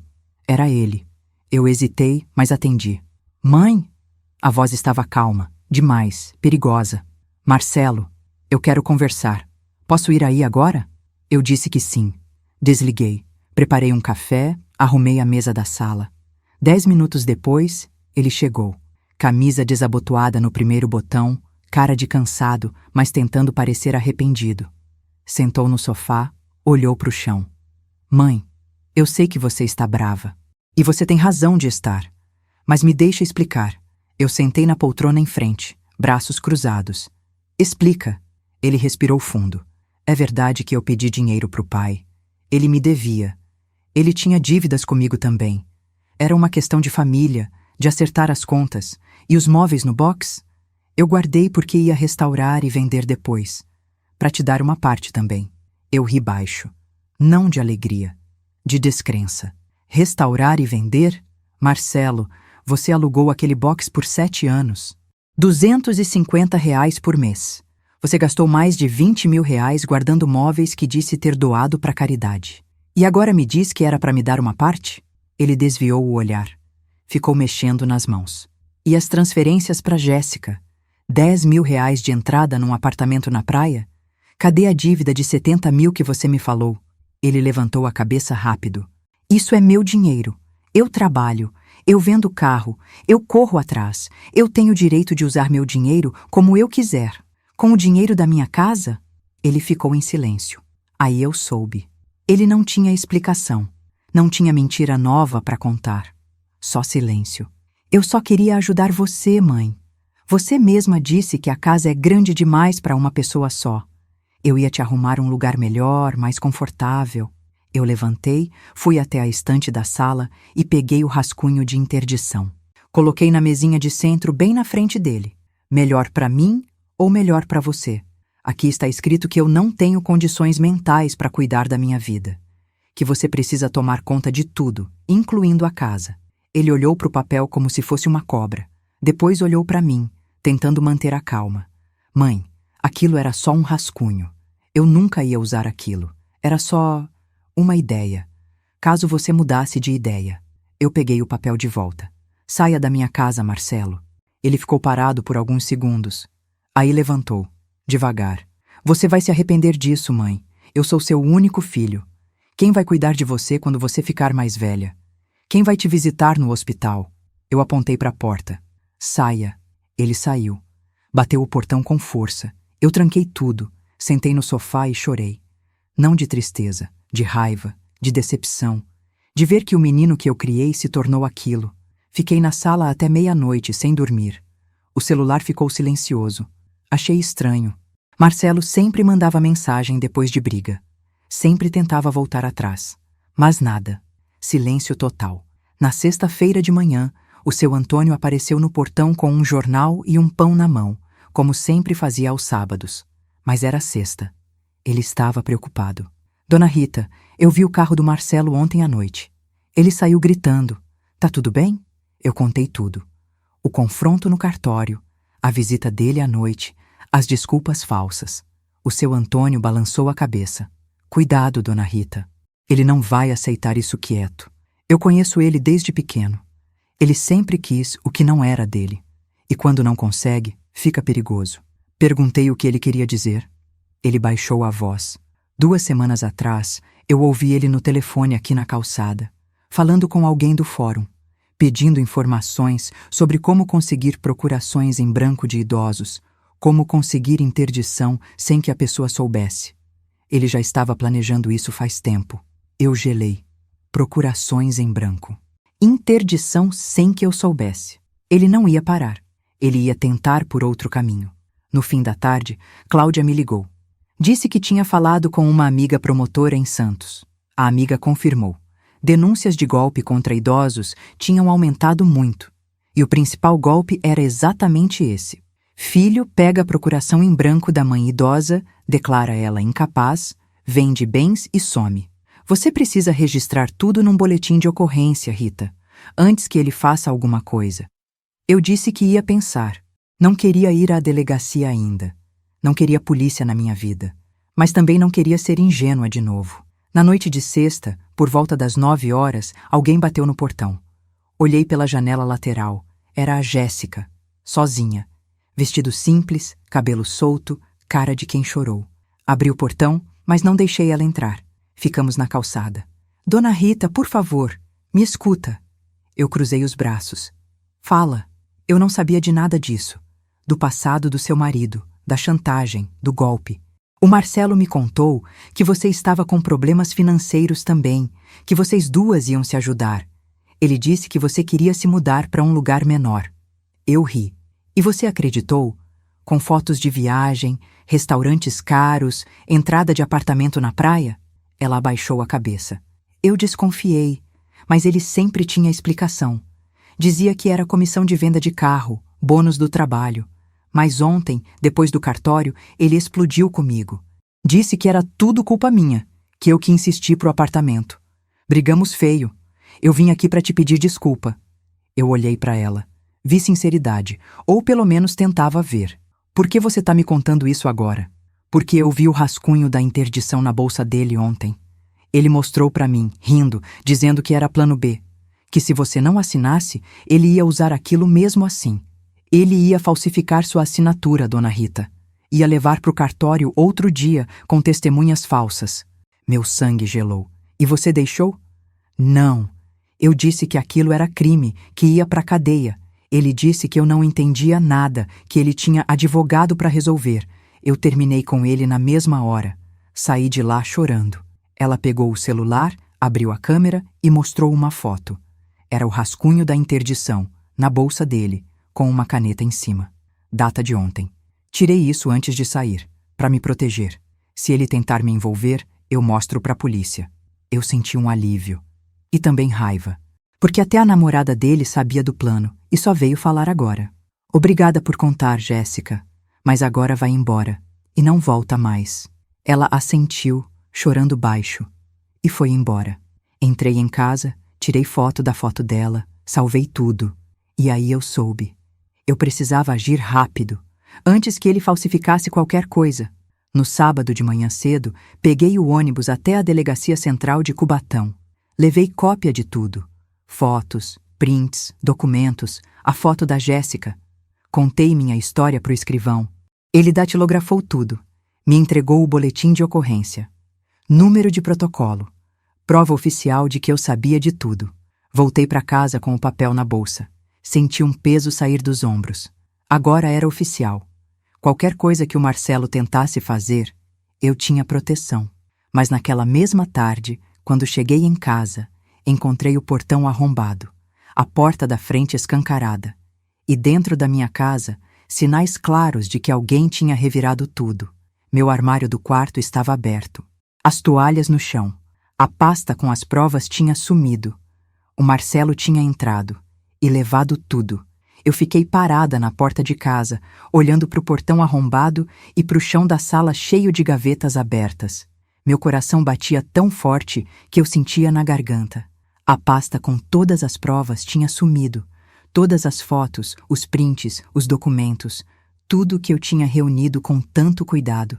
Era ele. Eu hesitei, mas atendi. Mãe? A voz estava calma, demais, perigosa. Marcelo, eu quero conversar. Posso ir aí agora? Eu disse que sim. Desliguei. Preparei um café, arrumei a mesa da sala. 10 minutos depois, ele chegou. Camisa desabotoada no primeiro botão, cara de cansado, mas tentando parecer arrependido. Sentou no sofá, olhou para o chão. Mãe, eu sei que você está brava. E você tem razão de estar. Mas me deixa explicar. Eu sentei na poltrona em frente, braços cruzados. Explica. Ele respirou fundo. É verdade que eu pedi dinheiro pro pai. Ele me devia. Ele tinha dívidas comigo também. Era uma questão de família, de acertar as contas. E os móveis no box? Eu guardei porque ia restaurar e vender depois. Para te dar uma parte também. Eu ri baixo. Não de alegria, de descrença. Restaurar e vender? Marcelo, você alugou aquele box por 7 anos. R$ 250 por mês. Você gastou mais de R$ 20 mil guardando móveis que disse ter doado para caridade. E agora me diz que era para me dar uma parte? Ele desviou o olhar. Ficou mexendo nas mãos. E as transferências para Jéssica? R$ 10 mil de entrada num apartamento na praia? Cadê a dívida de 70 mil que você me falou? Ele levantou a cabeça rápido. Isso é meu dinheiro. Eu trabalho. Eu vendo carro. Eu corro atrás. Eu tenho o direito de usar meu dinheiro como eu quiser. Com o dinheiro da minha casa? Ele ficou em silêncio. Aí eu soube. Ele não tinha explicação. Não tinha mentira nova para contar. Só silêncio. Eu só queria ajudar você, mãe. Você mesma disse que a casa é grande demais para uma pessoa só. Eu ia te arrumar um lugar melhor, mais confortável. Eu levantei, fui até a estante da sala e peguei o rascunho de interdição. Coloquei na mesinha de centro bem na frente dele. Melhor para mim ou melhor para você? Aqui está escrito que eu não tenho condições mentais para cuidar da minha vida. Que você precisa tomar conta de tudo, incluindo a casa. Ele olhou para o papel como se fosse uma cobra. Depois olhou para mim, tentando manter a calma. Mãe, aquilo era só um rascunho. Eu nunca ia usar aquilo. Era só uma ideia. Caso você mudasse de ideia. Eu peguei o papel de volta. Saia da minha casa, Marcelo. Ele ficou parado por alguns segundos. Aí levantou, devagar. Você vai se arrepender disso, mãe. Eu sou seu único filho. Quem vai cuidar de você quando você ficar mais velha? Quem vai te visitar no hospital? Eu apontei para a porta. Saia. Ele saiu. Bateu o portão com força. Eu tranquei tudo. Sentei no sofá e chorei. Não de tristeza, de raiva, de decepção. De ver que o menino que eu criei se tornou aquilo. Fiquei na sala até meia-noite, sem dormir. O celular ficou silencioso. Achei estranho. Marcelo sempre mandava mensagem depois de briga. Sempre tentava voltar atrás. Mas nada. Silêncio total. Na sexta-feira de manhã, o seu Antônio apareceu no portão com um jornal e um pão na mão, como sempre fazia aos sábados. Mas era sexta. Ele estava preocupado. Dona Rita, eu vi o carro do Marcelo ontem à noite. Ele saiu gritando. Tá tudo bem? Eu contei tudo. O confronto no cartório, a visita dele à noite, as desculpas falsas. O seu Antônio balançou a cabeça. Cuidado, Dona Rita. Ele não vai aceitar isso quieto. Eu conheço ele desde pequeno. Ele sempre quis o que não era dele. E quando não consegue, fica perigoso. Perguntei o que ele queria dizer. Ele baixou a voz. 2 semanas atrás, eu ouvi ele no telefone aqui na calçada, falando com alguém do fórum, pedindo informações sobre como conseguir procurações em branco de idosos, como conseguir interdição sem que a pessoa soubesse. Ele já estava planejando isso faz tempo. Eu gelei. Procurações em branco. Interdição sem que eu soubesse. Ele não ia parar. Ele ia tentar por outro caminho. No fim da tarde, Cláudia me ligou. Disse que tinha falado com uma amiga promotora em Santos. A amiga confirmou. Denúncias de golpe contra idosos tinham aumentado muito. E o principal golpe era exatamente esse. Filho pega a procuração em branco da mãe idosa, declara ela incapaz, vende bens e some. Você precisa registrar tudo num boletim de ocorrência, Rita, antes que ele faça alguma coisa. Eu disse que ia pensar. Não queria ir à delegacia ainda. Não queria polícia na minha vida. Mas também não queria ser ingênua de novo. Na noite de sexta, por volta das 9 horas, alguém bateu no portão. Olhei pela janela lateral. Era a Jéssica, sozinha. Vestido simples, cabelo solto, cara de quem chorou. Abri o portão, mas não deixei ela entrar. Ficamos na calçada. Dona Rita, por favor, me escuta. Eu cruzei os braços. Fala. Eu não sabia de nada disso. Do passado do seu marido, da chantagem, do golpe. O Marcelo me contou que você estava com problemas financeiros também, que vocês duas iam se ajudar. Ele disse que você queria se mudar para um lugar menor. Eu ri. E você acreditou? Com fotos de viagem, restaurantes caros, entrada de apartamento na praia? Ela abaixou a cabeça. Eu desconfiei, mas ele sempre tinha explicação. Dizia que era comissão de venda de carro, bônus do trabalho. Mas ontem, depois do cartório, ele explodiu comigo. Disse que era tudo culpa minha, que eu que insisti pro apartamento. Brigamos feio. Eu vim aqui para te pedir desculpa. Eu olhei para ela. Vi sinceridade, ou pelo menos tentava ver. Por que você tá me contando isso agora? Porque eu vi o rascunho da interdição na bolsa dele ontem. Ele mostrou para mim, rindo, dizendo que era plano B. Que se você não assinasse, ele ia usar aquilo mesmo assim. Ele ia falsificar sua assinatura, Dona Rita. Ia levar pro cartório outro dia com testemunhas falsas. Meu sangue gelou. E você deixou? Não. Eu disse que aquilo era crime, que ia pra cadeia. Ele disse que eu não entendia nada, que ele tinha advogado para resolver. Eu terminei com ele na mesma hora. Saí de lá chorando. Ela pegou o celular, abriu a câmera e mostrou uma foto. Era o rascunho da interdição, na bolsa dele, com uma caneta em cima. Data de ontem. Tirei isso antes de sair, para me proteger. Se ele tentar me envolver, eu mostro para a polícia. Eu senti um alívio. E também raiva. Porque até a namorada dele sabia do plano e só veio falar agora. Obrigada por contar, Jéssica. Mas agora vai embora. E não volta mais. Ela assentiu, chorando baixo. E foi embora. Entrei em casa, tirei foto da foto dela, salvei tudo. E aí eu soube. Eu precisava agir rápido, antes que ele falsificasse qualquer coisa. No sábado de manhã cedo, peguei o ônibus até a Delegacia Central de Cubatão. Levei cópia de tudo. Fotos, prints, documentos, a foto da Jéssica. Contei minha história pro escrivão. Ele datilografou tudo. Me entregou o boletim de ocorrência. Número de protocolo. Prova oficial de que eu sabia de tudo. Voltei para casa com o papel na bolsa. Senti um peso sair dos ombros. Agora era oficial. Qualquer coisa que o Marcelo tentasse fazer, eu tinha proteção. Mas naquela mesma tarde, quando cheguei em casa, encontrei o portão arrombado, a porta da frente escancarada, e dentro da minha casa, sinais claros de que alguém tinha revirado tudo. Meu armário do quarto estava aberto. As toalhas no chão. A pasta com as provas tinha sumido. O Marcelo tinha entrado e levado tudo. Eu fiquei parada na porta de casa, olhando para o portão arrombado e para o chão da sala cheio de gavetas abertas. Meu coração batia tão forte que eu sentia na garganta. A pasta com todas as provas tinha sumido. Todas as fotos, os prints, os documentos, tudo que eu tinha reunido com tanto cuidado.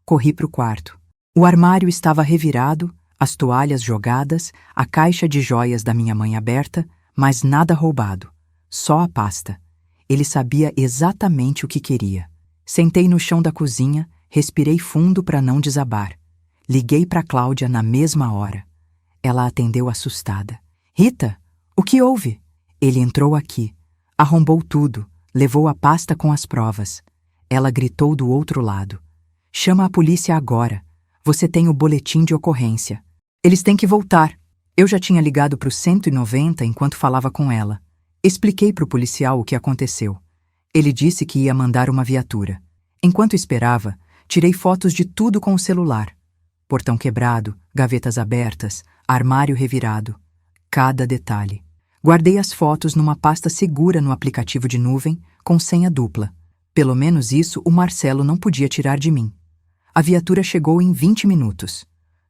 Corri para o quarto. O armário estava revirado, as toalhas jogadas, a caixa de joias da minha mãe aberta, mas nada roubado. Só a pasta. Ele sabia exatamente o que queria. Sentei no chão da cozinha, respirei fundo para não desabar. Liguei para Cláudia na mesma hora. Ela atendeu assustada. Rita, o que houve? Ele entrou aqui, arrombou tudo, levou a pasta com as provas. Ela gritou do outro lado. Chama a polícia agora. Você tem o boletim de ocorrência. Eles têm que voltar. Eu já tinha ligado para o 190 enquanto falava com ela. Expliquei para o policial o que aconteceu. Ele disse que ia mandar uma viatura. Enquanto esperava, tirei fotos de tudo com o celular. Portão quebrado, gavetas abertas, armário revirado. Cada detalhe. Guardei as fotos numa pasta segura no aplicativo de nuvem, com senha dupla. Pelo menos isso o Marcelo não podia tirar de mim. A viatura chegou em 20 minutos.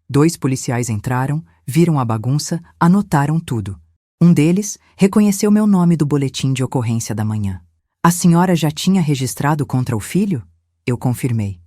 2 policiais entraram, viram a bagunça, anotaram tudo. Um deles reconheceu meu nome do boletim de ocorrência da manhã. A senhora já tinha registrado contra o filho? Eu confirmei.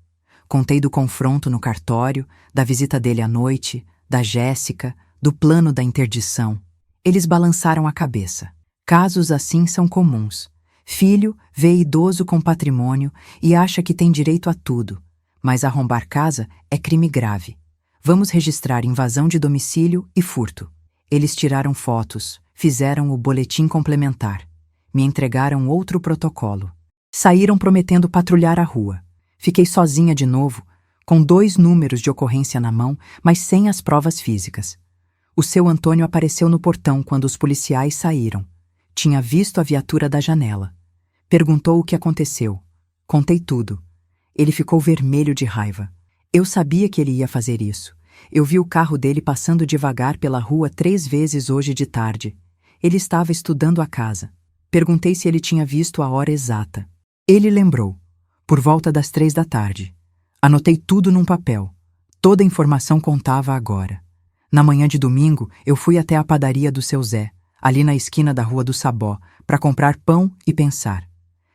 Contei do confronto no cartório, da visita dele à noite, da Jéssica, do plano da interdição. Eles balançaram a cabeça. Casos assim são comuns. Filho vê idoso com patrimônio e acha que tem direito a tudo, mas arrombar casa é crime grave. Vamos registrar invasão de domicílio e furto. Eles tiraram fotos, fizeram o boletim complementar. Me entregaram outro protocolo. Saíram prometendo patrulhar a rua. Fiquei sozinha de novo, com 2 números de ocorrência na mão, mas sem as provas físicas. O seu Antônio apareceu no portão quando os policiais saíram. Tinha visto a viatura da janela. Perguntou o que aconteceu. Contei tudo. Ele ficou vermelho de raiva. Eu sabia que ele ia fazer isso. Eu vi o carro dele passando devagar pela rua 3 vezes hoje de tarde. Ele estava estudando a casa. Perguntei se ele tinha visto a hora exata. Ele lembrou. Por volta das 3 da tarde. Anotei tudo num papel. Toda a informação contava agora. Na manhã de domingo, eu fui até a padaria do seu Zé, ali na esquina da Rua do Sabó, para comprar pão e pensar.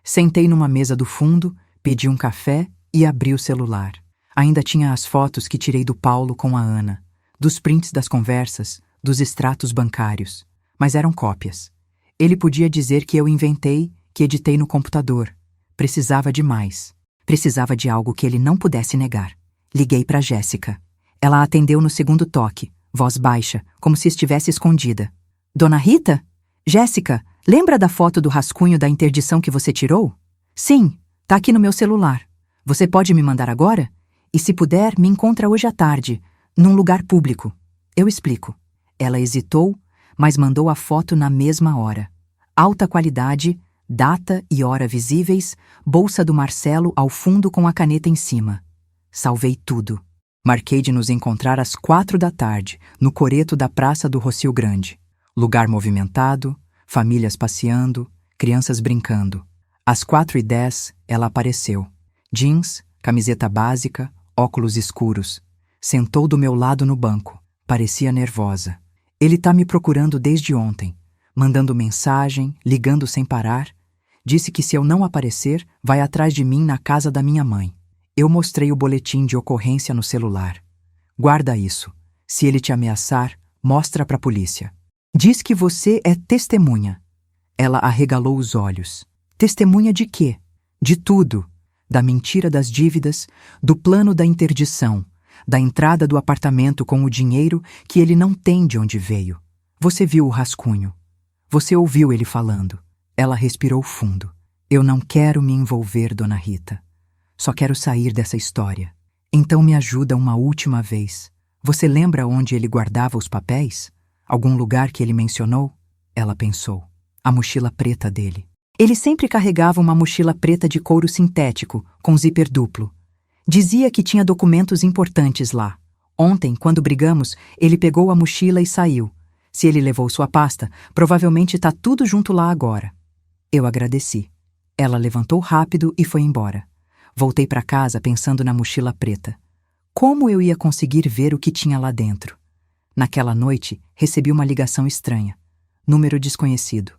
Sentei numa mesa do fundo, pedi um café e abri o celular. Ainda tinha as fotos que tirei do Paulo com a Ana, dos prints das conversas, dos extratos bancários, mas eram cópias. Ele podia dizer que eu inventei, que editei no computador. Precisava de mais. Precisava de algo que ele não pudesse negar. Liguei para Jéssica. Ela atendeu no segundo toque, voz baixa, como se estivesse escondida. Dona Rita? Jéssica, lembra da foto do rascunho da interdição que você tirou? Sim, tá aqui no meu celular. Você pode me mandar agora? E se puder, me encontra hoje à tarde, num lugar público. Eu explico. Ela hesitou, mas mandou a foto na mesma hora. Alta qualidade, data e hora visíveis, bolsa do Marcelo ao fundo com a caneta em cima. Salvei tudo. Marquei de nos encontrar às 4 da tarde, no coreto da Praça do Rocio Grande. Lugar movimentado, famílias passeando, crianças brincando. Às 4h10, ela apareceu. Jeans, camiseta básica, óculos escuros. Sentou do meu lado no banco. Parecia nervosa. Ele tá me procurando desde ontem, mandando mensagem, ligando sem parar. Disse que se eu não aparecer, vai atrás de mim na casa da minha mãe. Eu mostrei o boletim de ocorrência no celular. Guarda isso. Se ele te ameaçar, mostra pra polícia. Diz que você é testemunha. Ela arregalou os olhos. Testemunha de quê? De tudo. Da mentira das dívidas, do plano da interdição, da entrada do apartamento com o dinheiro que ele não tem de onde veio. Você viu o rascunho. Você ouviu ele falando. Ela respirou fundo. Eu não quero me envolver, Dona Rita. Só quero sair dessa história. Então me ajuda uma última vez. Você lembra onde ele guardava os papéis? Algum lugar que ele mencionou? Ela pensou. A mochila preta dele. Ele sempre carregava uma mochila preta de couro sintético, com zíper duplo. Dizia que tinha documentos importantes lá. Ontem, quando brigamos, ele pegou a mochila e saiu. Se ele levou sua pasta, provavelmente tá tudo junto lá agora. Eu agradeci. Ela levantou rápido e foi embora. Voltei para casa pensando na mochila preta. Como eu ia conseguir ver o que tinha lá dentro? Naquela noite, recebi uma ligação estranha. Número desconhecido.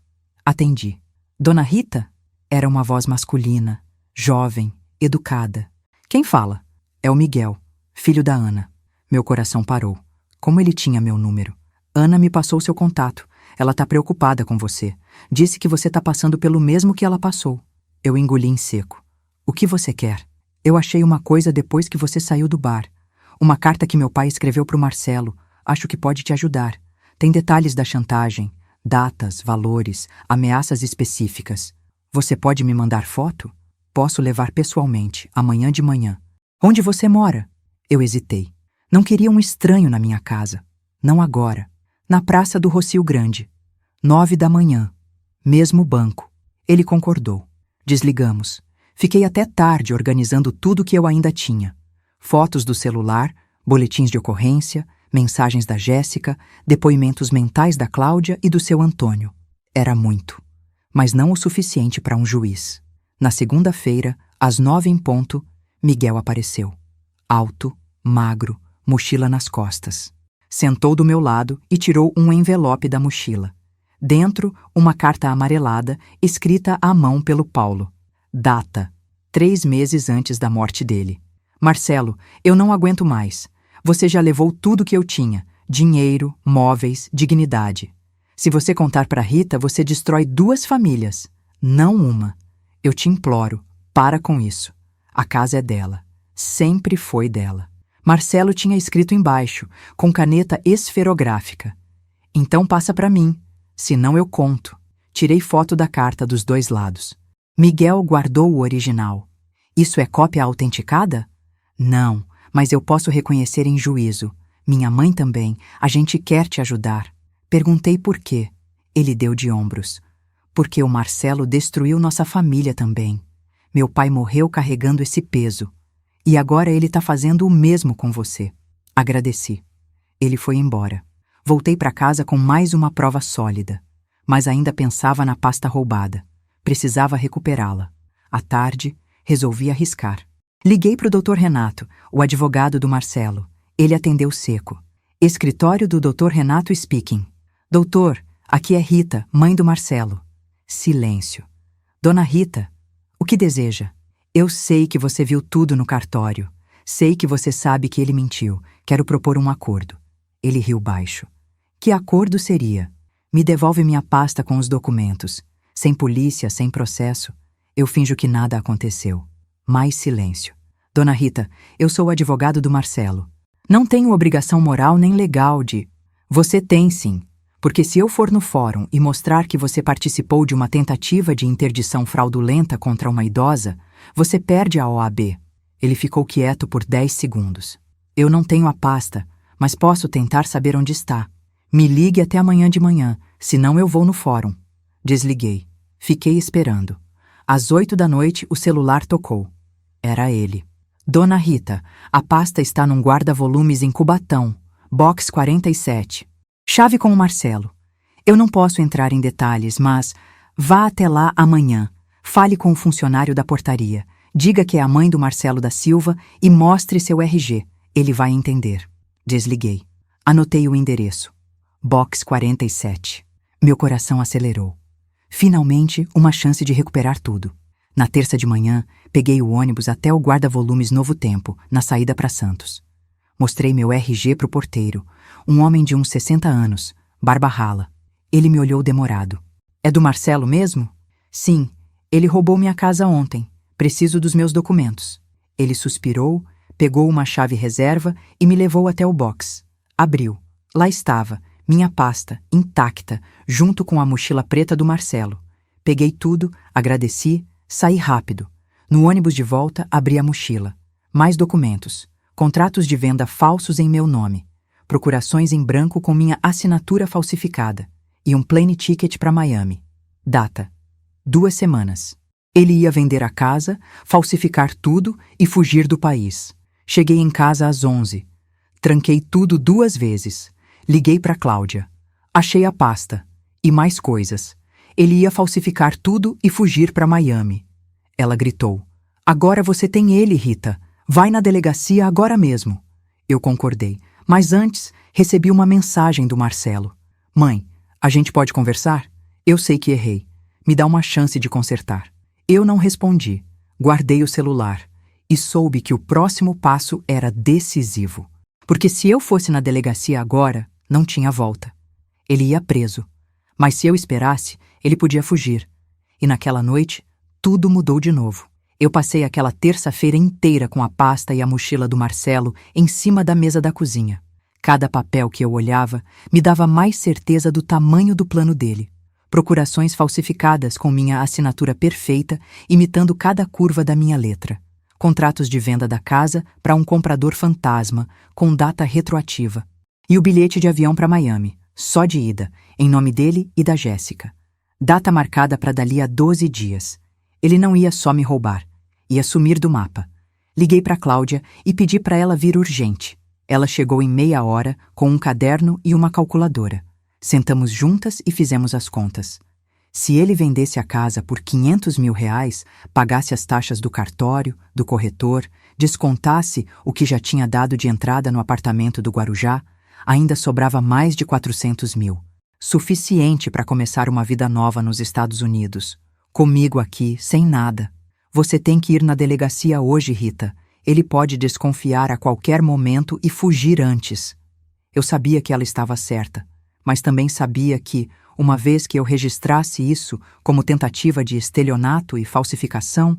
Atendi. Dona Rita? Era uma voz masculina, jovem, educada. Quem fala? É o Miguel, filho da Ana. Meu coração parou. Como ele tinha meu número? Ana me passou seu contato. Ela tá preocupada com você. Disse que você tá passando pelo mesmo que ela passou. Eu engoli em seco. O que você quer? Eu achei uma coisa depois que você saiu do bar. Uma carta que meu pai escreveu pro Marcelo. Acho que pode te ajudar. Tem detalhes da chantagem, datas, valores, ameaças específicas. Você pode me mandar foto? Posso levar pessoalmente, amanhã de manhã. Onde você mora? Eu hesitei. Não queria um estranho na minha casa. Não agora. Na Praça do Rocio Grande. 9 da manhã. Mesmo banco. Ele concordou. Desligamos. Fiquei até tarde organizando tudo que eu ainda tinha. Fotos do celular, boletins de ocorrência, mensagens da Jéssica, depoimentos mentais da Cláudia e do seu Antônio. Era muito, mas não o suficiente para um juiz. Na segunda-feira, às 9 em ponto, Miguel apareceu. Alto, magro, mochila nas costas. Sentou do meu lado e tirou um envelope da mochila. Dentro, uma carta amarelada, escrita à mão pelo Paulo. Data: 3 meses antes da morte dele. Marcelo, eu não aguento mais. Você já levou tudo que eu tinha. Dinheiro, móveis, dignidade. Se você contar para Rita, você destrói 2 famílias. Não uma. Eu te imploro, para com isso. A casa é dela. Sempre foi dela. Marcelo tinha escrito embaixo, com caneta esferográfica. Então passa para mim, senão eu conto. Tirei foto da carta dos 2 lados. Miguel guardou o original. Isso é cópia autenticada? Não, mas eu posso reconhecer em juízo. Minha mãe também. A gente quer te ajudar. Perguntei por quê. Ele deu de ombros. Porque o Marcelo destruiu nossa família também. Meu pai morreu carregando esse peso. E agora ele tá fazendo o mesmo com você. Agradeci. Ele foi embora. Voltei para casa com mais uma prova sólida. Mas ainda pensava na pasta roubada. Precisava recuperá-la. À tarde, resolvi arriscar. Liguei para o Dr. Renato, o advogado do Marcelo. Ele atendeu seco. Escritório do Dr. Renato speaking. Doutor, aqui é Rita, mãe do Marcelo. Silêncio. Dona Rita, o que deseja? Eu sei que você viu tudo no cartório. Sei que você sabe que ele mentiu. Quero propor um acordo. Ele riu baixo. Que acordo seria? Me devolve minha pasta com os documentos. Sem polícia, sem processo. Eu finjo que nada aconteceu. Mais silêncio. Dona Rita, eu sou o advogado do Marcelo. Não tenho obrigação moral nem legal de... Você tem sim. Porque se eu for no fórum e mostrar que você participou de uma tentativa de interdição fraudulenta contra uma idosa, você perde a OAB. Ele ficou quieto por 10 segundos. Eu não tenho a pasta, mas posso tentar saber onde está. Me ligue até amanhã de manhã, senão eu vou no fórum. Desliguei. Fiquei esperando. Às 8 da noite, o celular tocou. Era ele. Dona Rita, a pasta está num guarda-volumes em Cubatão, box 47. Chave com o Marcelo. Eu não posso entrar em detalhes, mas vá até lá amanhã. Fale com o funcionário da portaria. Diga que é a mãe do Marcelo da Silva e mostre seu RG. Ele vai entender. Desliguei. Anotei o endereço. Box 47. Meu coração acelerou. Finalmente, uma chance de recuperar tudo. Na terça de manhã, peguei o ônibus até o guarda-volumes Novo Tempo, na saída para Santos. Mostrei meu RG pro porteiro, um homem de uns 60 anos, barba rala. Ele me olhou demorado. É do Marcelo mesmo? Sim, ele roubou minha casa ontem. Preciso dos meus documentos. Ele suspirou, pegou uma chave reserva e me levou até o box. Abriu. Lá estava, minha pasta, intacta, junto com a mochila preta do Marcelo. Peguei tudo, agradeci, saí rápido. No ônibus de volta, abri a mochila. Mais documentos. Contratos de venda falsos em meu nome. Procurações em branco com minha assinatura falsificada. E um plane ticket para Miami. Data: 2 semanas. Ele ia vender a casa, falsificar tudo e fugir do país. Cheguei em casa às 11. Tranquei tudo 2 vezes. Liguei para Cláudia. Achei a pasta. E mais coisas. Ele ia falsificar tudo e fugir para Miami. Ela gritou. Agora você tem ele, Rita. Vai na delegacia agora mesmo. Eu concordei, mas antes recebi uma mensagem do Marcelo. Mãe, a gente pode conversar? Eu sei que errei. Me dá uma chance de consertar. Eu não respondi. Guardei o celular e soube que o próximo passo era decisivo. Porque se eu fosse na delegacia agora, não tinha volta. Ele ia preso. Mas se eu esperasse, ele podia fugir. E naquela noite, tudo mudou de novo. Eu passei aquela terça-feira inteira com a pasta e a mochila do Marcelo em cima da mesa da cozinha. Cada papel que eu olhava me dava mais certeza do tamanho do plano dele. Procurações falsificadas com minha assinatura perfeita, imitando cada curva da minha letra. Contratos de venda da casa para um comprador fantasma, com data retroativa. E o bilhete de avião para Miami, só de ida, em nome dele e da Jéssica. Data marcada para dali a 12 dias. Ele não ia só me roubar, ia sumir do mapa. Liguei para Cláudia e pedi para ela vir urgente. Ela chegou em meia hora com um caderno e uma calculadora. Sentamos juntas e fizemos as contas. Se ele vendesse a casa por R$500 mil, pagasse as taxas do cartório, do corretor, descontasse o que já tinha dado de entrada no apartamento do Guarujá, ainda sobrava mais de R$400 mil. Suficiente para começar uma vida nova nos Estados Unidos. Comigo aqui, sem nada. Você tem que ir na delegacia hoje, Rita. Ele pode desconfiar a qualquer momento e fugir antes. Eu sabia que ela estava certa, mas também sabia que, uma vez que eu registrasse isso como tentativa de estelionato e falsificação,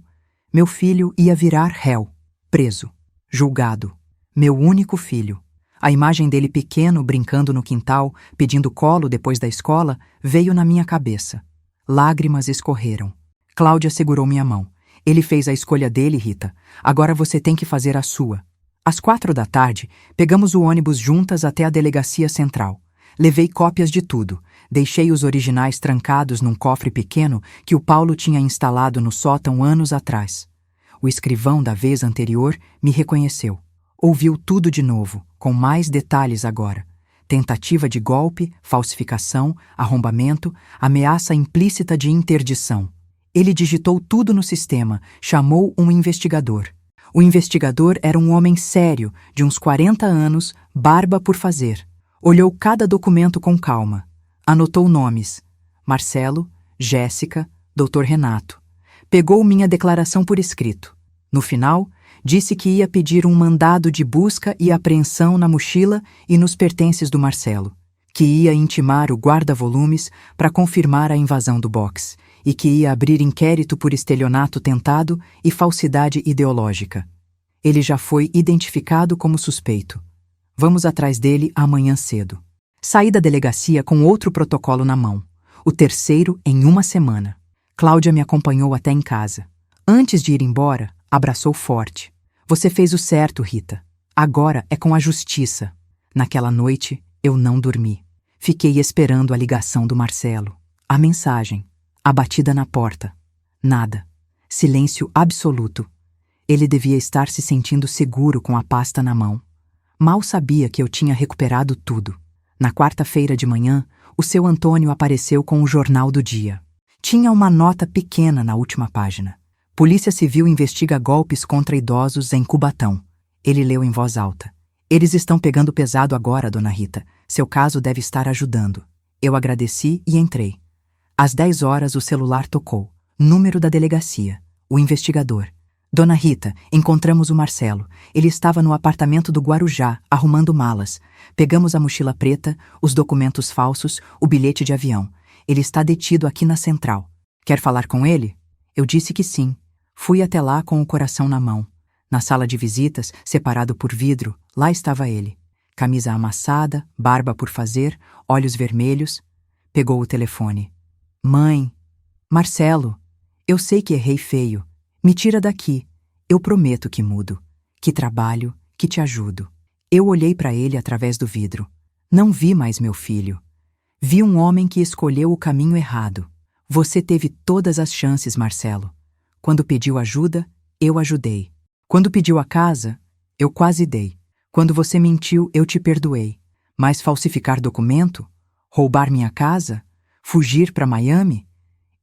meu filho ia virar réu, preso, julgado. Meu único filho. A imagem dele pequeno, brincando no quintal, pedindo colo depois da escola, veio na minha cabeça. Lágrimas escorreram. Cláudia segurou minha mão. Ele fez a escolha dele, Rita. Agora você tem que fazer a sua. Às 4 da tarde, pegamos o ônibus juntas até a delegacia central. Levei cópias de tudo. Deixei os originais trancados num cofre pequeno que o Paulo tinha instalado no sótão anos atrás. O escrivão da vez anterior me reconheceu. Ouviu tudo de novo, com mais detalhes agora. Tentativa de golpe, falsificação, arrombamento, ameaça implícita de interdição. Ele digitou tudo no sistema, chamou um investigador. O investigador era um homem sério, de uns 40 anos, barba por fazer. Olhou cada documento com calma. Anotou nomes: Marcelo, Jéssica, Dr. Renato. Pegou minha declaração por escrito. No final, disse que ia pedir um mandado de busca e apreensão na mochila e nos pertences do Marcelo, que ia intimar o guarda-volumes para confirmar a invasão do box e que ia abrir inquérito por estelionato tentado e falsidade ideológica. Ele já foi identificado como suspeito. Vamos atrás dele amanhã cedo. Saí da delegacia com outro protocolo na mão, o terceiro em uma semana. Cláudia me acompanhou até em casa. Antes de ir embora, abraçou forte. Você fez o certo, Rita. Agora é com a justiça. Naquela noite, eu não dormi. Fiquei esperando a ligação do Marcelo. A mensagem. A batida na porta. Nada. Silêncio absoluto. Ele devia estar se sentindo seguro com a pasta na mão. Mal sabia que eu tinha recuperado tudo. Na quarta-feira de manhã, o seu Antônio apareceu com o jornal do dia. Tinha uma nota pequena na última página. Polícia Civil investiga golpes contra idosos em Cubatão. Ele leu em voz alta. Eles estão pegando pesado agora, dona Rita. Seu caso deve estar ajudando. Eu agradeci e entrei. Às 10 horas o celular tocou. Número da delegacia. O investigador. Dona Rita, encontramos o Marcelo. Ele estava no apartamento do Guarujá, arrumando malas. Pegamos a mochila preta, os documentos falsos, o bilhete de avião. Ele está detido aqui na central. Quer falar com ele? Eu disse que sim. Fui até lá com o coração na mão. Na sala de visitas, separado por vidro, lá estava ele. Camisa amassada, barba por fazer, olhos vermelhos. Pegou o telefone. Mãe, Marcelo, eu sei que errei feio. Me tira daqui. Eu prometo que mudo, que trabalho, que te ajudo. Eu olhei para ele através do vidro. Não vi mais meu filho. Vi um homem que escolheu o caminho errado. Você teve todas as chances, Marcelo. Quando pediu ajuda, eu ajudei. Quando pediu a casa, eu quase dei. Quando você mentiu, eu te perdoei. Mas falsificar documento? Roubar minha casa? Fugir para Miami?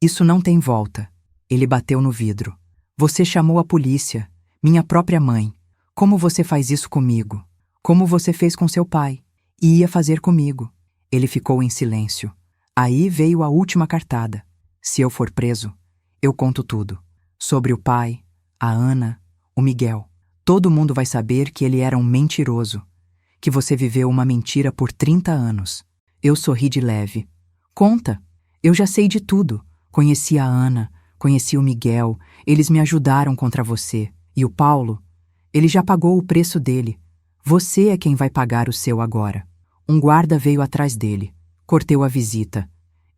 Isso não tem volta. Ele bateu no vidro. Você chamou a polícia, minha própria mãe. Como você faz isso comigo? Como você fez com seu pai? E ia fazer comigo. Ele ficou em silêncio. Aí veio a última cartada. Se eu for preso, eu conto tudo. Sobre o pai, a Ana, o Miguel. Todo mundo vai saber que ele era um mentiroso. Que você viveu uma mentira por 30 anos. Eu sorri de leve. Conta. Eu já sei de tudo. Conheci a Ana, conheci o Miguel. Eles me ajudaram contra você. E o Paulo? Ele já pagou o preço dele. Você é quem vai pagar o seu agora. Um guarda veio atrás dele. Corteu a visita.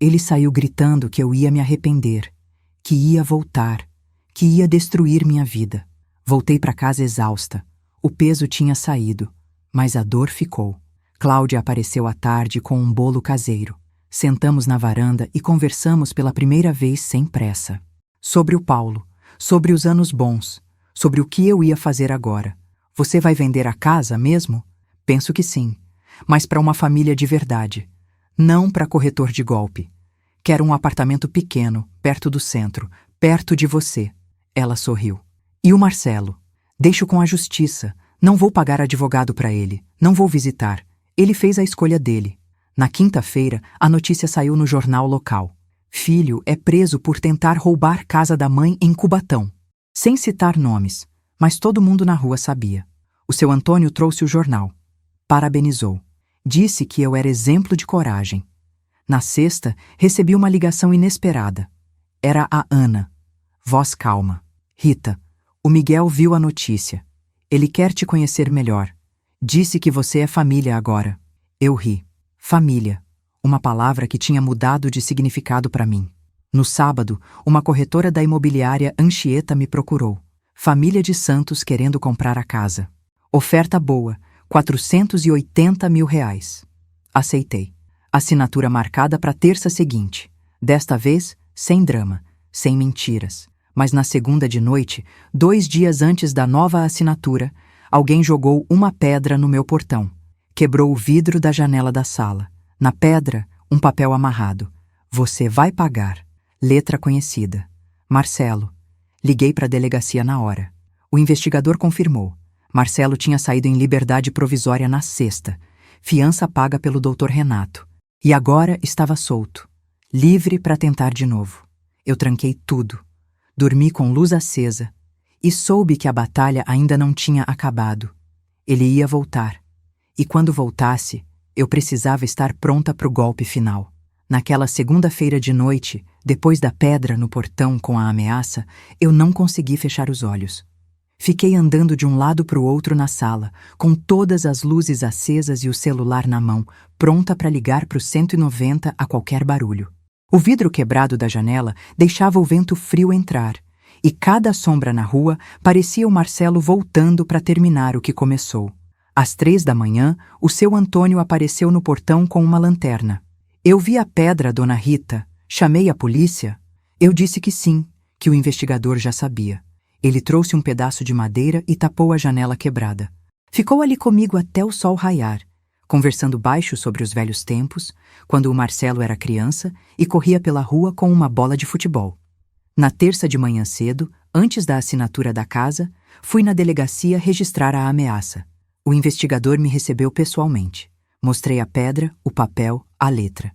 Ele saiu gritando que eu ia me arrepender. Que ia voltar. Que ia destruir minha vida. Voltei para casa exausta. O peso tinha saído, mas a dor ficou. Cláudia apareceu à tarde com um bolo caseiro. Sentamos na varanda e conversamos pela primeira vez sem pressa. Sobre o Paulo, sobre os anos bons, sobre o que eu ia fazer agora. Você vai vender a casa mesmo? Penso que sim, mas para uma família de verdade. Não para corretor de golpe. Quero um apartamento pequeno, perto do centro, perto de você. Ela sorriu. E o Marcelo? Deixo com a justiça. Não vou pagar advogado para ele. Não vou visitar. Ele fez a escolha dele. Na quinta-feira, a notícia saiu no jornal local. Filho é preso por tentar roubar casa da mãe em Cubatão. Sem citar nomes, mas todo mundo na rua sabia. O seu Antônio trouxe o jornal. Parabenizou. Disse que eu era exemplo de coragem. Na sexta, recebi uma ligação inesperada. Era a Ana. Voz calma. Rita, o Miguel viu a notícia. Ele quer te conhecer melhor. Disse que você é família agora. Eu ri. Família. Uma palavra que tinha mudado de significado para mim. No sábado, uma corretora da imobiliária Anchieta me procurou. Família de Santos querendo comprar a casa. Oferta boa, R$ 480 mil. Aceitei. Assinatura marcada para terça seguinte. Desta vez, sem drama, sem mentiras. Mas na segunda de noite, 2 dias antes da nova assinatura, alguém jogou uma pedra no meu portão. Quebrou o vidro da janela da sala. Na pedra, um papel amarrado. Você vai pagar. Letra conhecida. Marcelo. Liguei para a delegacia na hora. O investigador confirmou. Marcelo tinha saído em liberdade provisória na sexta. Fiança paga pelo Dr. Renato. E agora estava solto. Livre para tentar de novo. Eu tranquei tudo. Dormi com luz acesa. E soube que a batalha ainda não tinha acabado. Ele ia voltar. E quando voltasse, eu precisava estar pronta para o golpe final. Naquela segunda-feira de noite, depois da pedra no portão com a ameaça, eu não consegui fechar os olhos. Fiquei andando de um lado para o outro na sala, com todas as luzes acesas e o celular na mão, pronta para ligar para o 190 a qualquer barulho. O vidro quebrado da janela deixava o vento frio entrar, e cada sombra na rua parecia o Marcelo voltando para terminar o que começou. Às 3 da manhã, o seu Antônio apareceu no portão com uma lanterna. Eu vi a pedra, dona Rita. Chamei a polícia? Eu disse que sim, que o investigador já sabia. Ele trouxe um pedaço de madeira e tapou a janela quebrada. Ficou ali comigo até o sol raiar, conversando baixo sobre os velhos tempos, quando o Marcelo era criança e corria pela rua com uma bola de futebol. Na terça de manhã cedo, antes da assinatura da casa, fui na delegacia registrar a ameaça. O investigador me recebeu pessoalmente. Mostrei a pedra, o papel, a letra.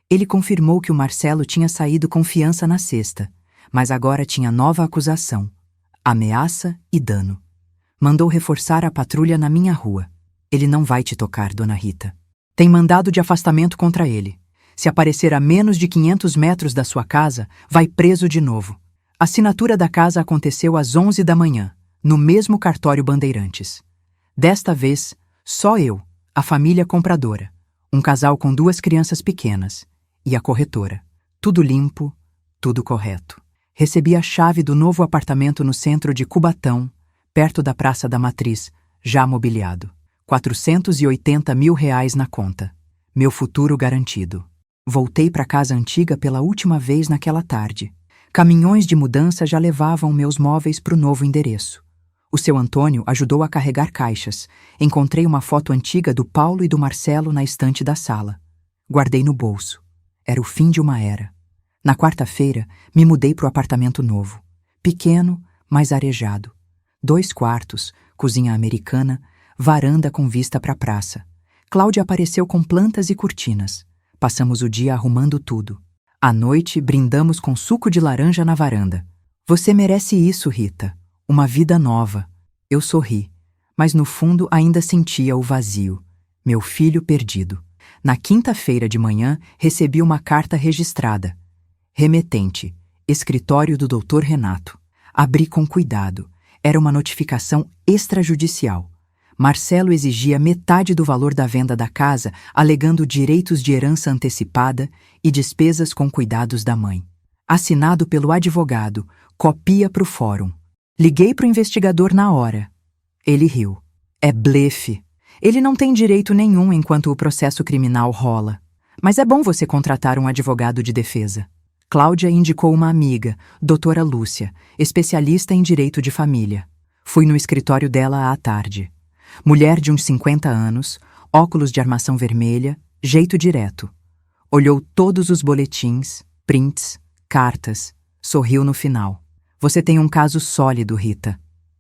Ele confirmou que o Marcelo tinha saído com fiança na sexta, mas agora tinha nova acusação: ameaça e dano. Mandou reforçar a patrulha na minha rua. Ele não vai te tocar, dona Rita. Tem mandado de afastamento contra ele. Se aparecer a menos de 500 metros da sua casa, vai preso de novo. A assinatura da casa aconteceu às 11 da manhã, no mesmo cartório Bandeirantes. Desta vez, só eu, a família compradora, um casal com 2 crianças pequenas, e a corretora. Tudo limpo, tudo correto. Recebi a chave do novo apartamento no centro de Cubatão, perto da Praça da Matriz, já mobiliado. R$ 480 mil na conta. Meu futuro garantido. Voltei para casa antiga pela última vez naquela tarde. Caminhões de mudança já levavam meus móveis para o novo endereço. O seu Antônio ajudou a carregar caixas. Encontrei uma foto antiga do Paulo e do Marcelo na estante da sala. Guardei no bolso. Era o fim de uma era. Na quarta-feira, me mudei para o apartamento novo. Pequeno, mas arejado. 2 quartos, cozinha americana, varanda com vista para a praça. Cláudia apareceu com plantas e cortinas. Passamos o dia arrumando tudo. À noite, brindamos com suco de laranja na varanda. Você merece isso, Rita. Uma vida nova. Eu sorri, mas no fundo ainda sentia o vazio. Meu filho perdido. Na quinta-feira de manhã, recebi uma carta registrada. Remetente, escritório do Dr. Renato. Abri com cuidado. Era uma notificação extrajudicial. Marcelo exigia metade do valor da venda da casa, alegando direitos de herança antecipada e despesas com cuidados da mãe. Assinado pelo advogado, copia para o fórum. Liguei para o investigador na hora. Ele riu. É blefe. Ele não tem direito nenhum enquanto o processo criminal rola. Mas é bom você contratar um advogado de defesa. Cláudia indicou uma amiga, doutora Lúcia, especialista em direito de família. Fui no escritório dela à tarde. Mulher de uns 50 anos, óculos de armação vermelha, jeito direto. Olhou todos os boletins, prints, cartas, sorriu no final. Você tem um caso sólido, Rita.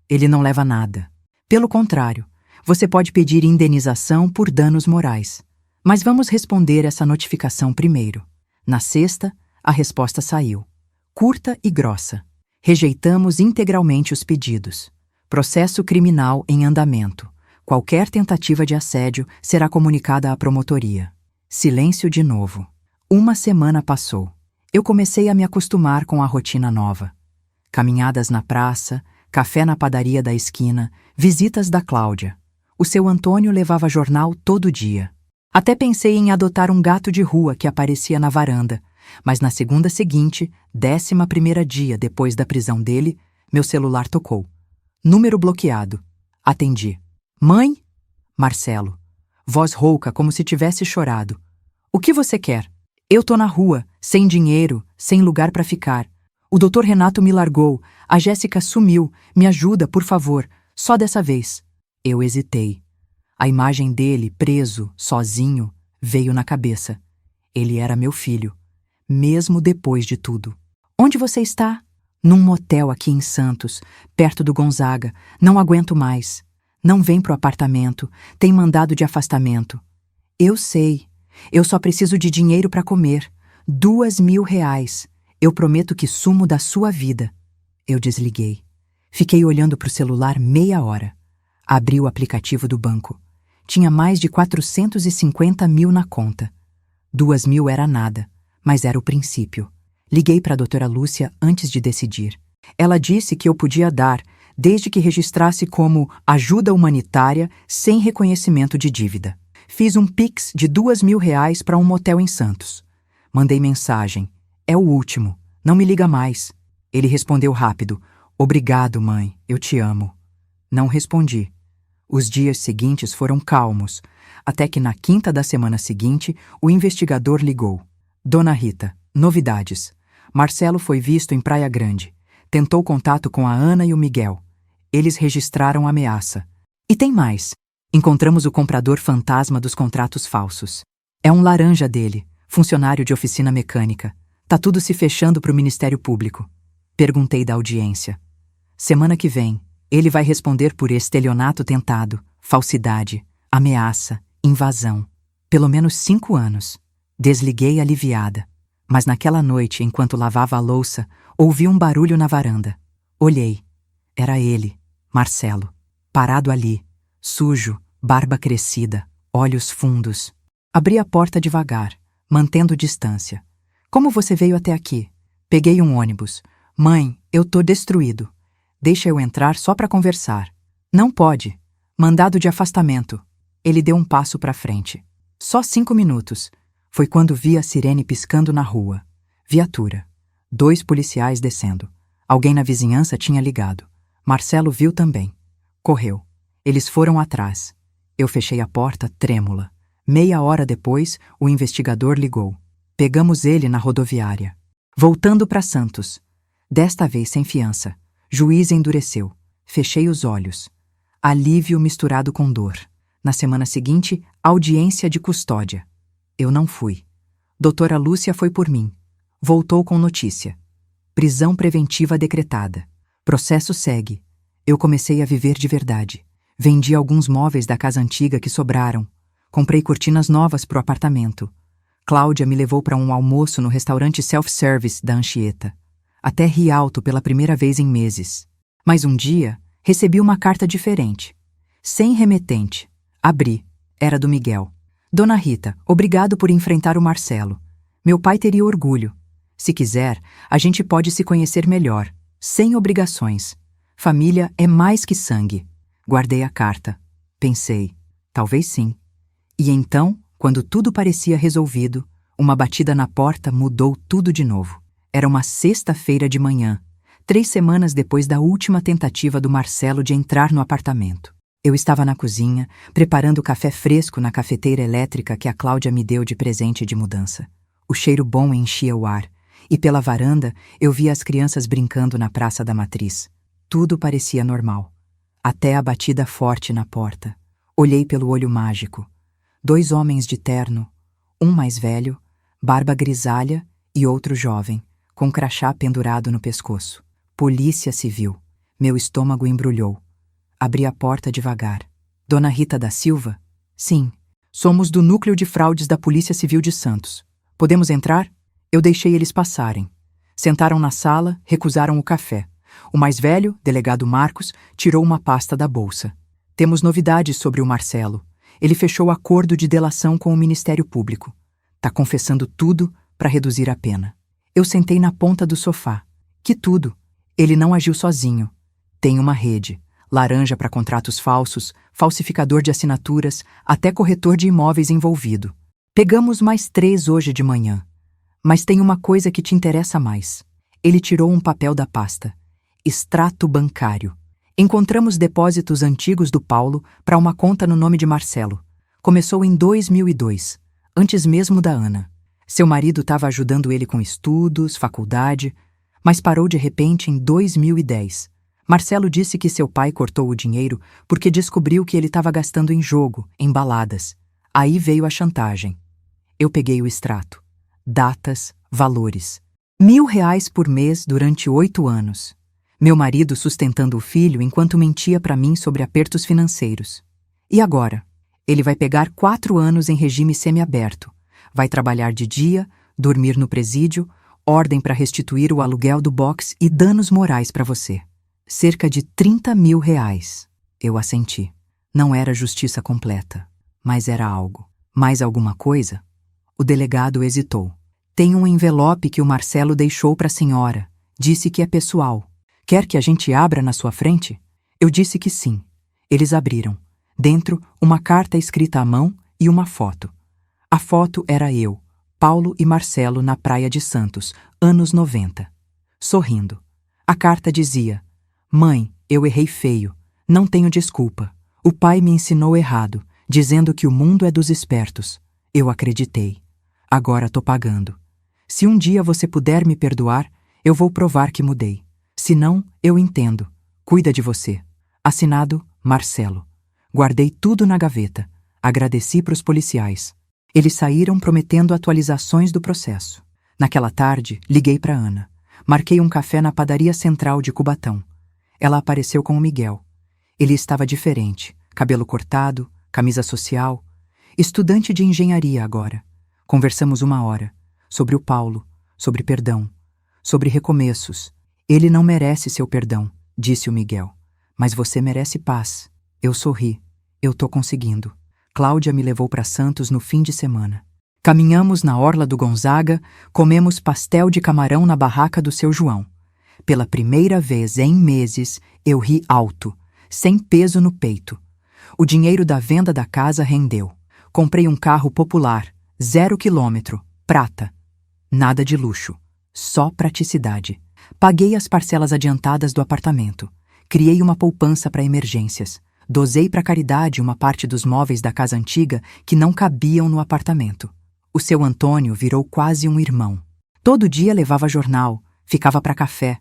Ele não leva nada. Pelo contrário, você pode pedir indenização por danos morais. Mas vamos responder essa notificação primeiro. Na sexta, a resposta saiu. Curta e grossa. Rejeitamos integralmente os pedidos. Processo criminal em andamento. Qualquer tentativa de assédio será comunicada à promotoria. Silêncio de novo. Uma semana passou. Eu comecei a me acostumar com a rotina nova. Caminhadas na praça, café na padaria da esquina, visitas da Cláudia. O seu Antônio levava jornal todo dia. Até pensei em adotar um gato de rua que aparecia na varanda, mas na segunda seguinte, 11º dia depois da prisão dele, meu celular tocou. Número bloqueado. Atendi. Mãe? Marcelo. Voz rouca, como se tivesse chorado. O que você quer? Eu tô na rua, sem dinheiro, sem lugar para ficar. O Dr. Renato me largou, a Jéssica sumiu, me ajuda, por favor, só dessa vez. Eu hesitei. A imagem dele, preso, sozinho, veio na cabeça. Ele era meu filho, mesmo depois de tudo. Onde você está? Num motel aqui em Santos, perto do Gonzaga. Não aguento mais. Não vem pro apartamento, tem mandado de afastamento. Eu sei. Eu só preciso de dinheiro para comer. R$2.000. Eu prometo que sumo da sua vida. Eu desliguei. Fiquei olhando pro celular meia hora. Abri o aplicativo do banco. Tinha mais de 450 mil na conta. 2.000 era nada, mas era o princípio. Liguei para a doutora Lúcia antes de decidir. Ela disse que eu podia dar, desde que registrasse como ajuda humanitária sem reconhecimento de dívida. Fiz um Pix de R$2.000 para um motel em Santos. Mandei mensagem. É o último. Não me liga mais. Ele respondeu rápido. Obrigado, mãe. Eu te amo. Não respondi. Os dias seguintes foram calmos, até que na quinta da semana seguinte, o investigador ligou. Dona Rita, novidades. Marcelo foi visto em Praia Grande. Tentou contato com a Ana e o Miguel. Eles registraram ameaça. E tem mais. Encontramos o comprador fantasma dos contratos falsos. É um laranja dele, funcionário de oficina mecânica. Tá tudo se fechando para o Ministério Público. Perguntei da audiência. Semana que vem, ele vai responder por estelionato tentado, falsidade, ameaça, invasão. Pelo menos 5 anos. Desliguei aliviada. Mas naquela noite, enquanto lavava a louça, ouvi um barulho na varanda. Olhei. Era ele, Marcelo, parado ali, sujo, barba crescida, olhos fundos. Abri a porta devagar, mantendo distância. Como você veio até aqui? Peguei um ônibus. Mãe, eu tô destruído. Deixa eu entrar só para conversar. Não pode. Mandado de afastamento. Ele deu um passo para frente. Só 5 minutos. Foi quando vi a sirene piscando na rua. Viatura. 2 policiais descendo. Alguém na vizinhança tinha ligado. Marcelo viu também. Correu. Eles foram atrás. Eu fechei a porta trêmula. Meia hora depois, o investigador ligou. Pegamos ele na rodoviária. Voltando para Santos. Desta vez sem fiança. Juiz endureceu. Fechei os olhos. Alívio misturado com dor. Na semana seguinte, audiência de custódia. Eu não fui. Doutora Lúcia foi por mim. Voltou com notícia. Prisão preventiva decretada. Processo segue. Eu comecei a viver de verdade. Vendi alguns móveis da casa antiga que sobraram. Comprei cortinas novas pro apartamento. Cláudia me levou para um almoço no restaurante self-service da Anchieta. Até ri alto pela primeira vez em meses. Mas um dia, recebi uma carta diferente. Sem remetente. Abri. Era do Miguel. Dona Rita, obrigado por enfrentar o Marcelo. Meu pai teria orgulho. Se quiser, a gente pode se conhecer melhor, sem obrigações. Família é mais que sangue. Guardei a carta. Pensei, talvez sim. E então, quando tudo parecia resolvido, uma batida na porta mudou tudo de novo. Era uma sexta-feira de manhã, 3 semanas depois da última tentativa do Marcelo de entrar no apartamento. Eu estava na cozinha, preparando café fresco na cafeteira elétrica que a Cláudia me deu de presente de mudança. O cheiro bom enchia o ar, e pela varanda eu via as crianças brincando na Praça da Matriz. Tudo parecia normal. Até a batida forte na porta. Olhei pelo olho mágico. 2 homens de terno, um mais velho, barba grisalha e outro jovem, com crachá pendurado no pescoço. Polícia Civil. Meu estômago embrulhou. Abri a porta devagar. Dona Rita da Silva? Sim. Somos do Núcleo de Fraudes da Polícia Civil de Santos. Podemos entrar? Eu deixei eles passarem. Sentaram na sala, recusaram o café. O mais velho, delegado Marcos, tirou uma pasta da bolsa. Temos novidades sobre o Marcelo. Ele fechou acordo de delação com o Ministério Público. Tá confessando tudo para reduzir a pena. Eu sentei na ponta do sofá. Que tudo? Ele não agiu sozinho. Tem uma rede. Laranja para contratos falsos, falsificador de assinaturas, até corretor de imóveis envolvido. Pegamos mais 3 hoje de manhã. Mas tem uma coisa que te interessa mais. Ele tirou um papel da pasta. Extrato bancário. Encontramos depósitos antigos do Paulo para uma conta no nome de Marcelo. Começou em 2002, antes mesmo da Ana. Seu marido estava ajudando ele com estudos, faculdade, mas parou de repente em 2010. Marcelo disse que seu pai cortou o dinheiro porque descobriu que ele estava gastando em jogo, em baladas. Aí veio a chantagem. Eu peguei o extrato. Datas, valores. R$ 1.000 por mês durante 8 anos. Meu marido sustentando o filho enquanto mentia para mim sobre apertos financeiros. E agora? Ele vai pegar 4 anos em regime semiaberto. Vai trabalhar de dia, dormir no presídio, ordem para restituir o aluguel do box e danos morais para você. Cerca de R$ 30 mil. Eu assenti. Não era justiça completa, mas era algo. Mais alguma coisa? O delegado hesitou. Tem um envelope que o Marcelo deixou para a senhora. Disse que é pessoal. Quer que a gente abra na sua frente? Eu disse que sim. Eles abriram. Dentro, uma carta escrita à mão e uma foto. A foto era eu, Paulo e Marcelo na Praia de Santos, anos 90. Sorrindo. A carta dizia: Mãe, eu errei feio. Não tenho desculpa. O pai me ensinou errado, dizendo que o mundo é dos espertos. Eu acreditei. Agora tô pagando. Se um dia você puder me perdoar, eu vou provar que mudei. Se não, eu entendo. Cuida de você. Assinado, Marcelo. Guardei tudo na gaveta. Agradeci pros policiais. Eles saíram prometendo atualizações do processo. Naquela tarde, liguei para Ana. Marquei um café na padaria central de Cubatão. Ela apareceu com o Miguel. Ele estava diferente. Cabelo cortado, camisa social. Estudante de engenharia agora. Conversamos 1 hora. Sobre o Paulo, sobre perdão, sobre recomeços. Ele não merece seu perdão, disse o Miguel. Mas você merece paz. Eu sorri. Eu tô conseguindo. Cláudia me levou para Santos no fim de semana. Caminhamos na orla do Gonzaga, comemos pastel de camarão na barraca do seu João. Pela primeira vez em meses, eu ri alto, sem peso no peito. O dinheiro da venda da casa rendeu. Comprei um carro popular, 0 quilômetro, prata. Nada de luxo, só praticidade. Paguei as parcelas adiantadas do apartamento. Criei uma poupança para emergências. Dosei para caridade uma parte dos móveis da casa antiga que não cabiam no apartamento. O seu Antônio virou quase um irmão. Todo dia levava jornal, ficava para café.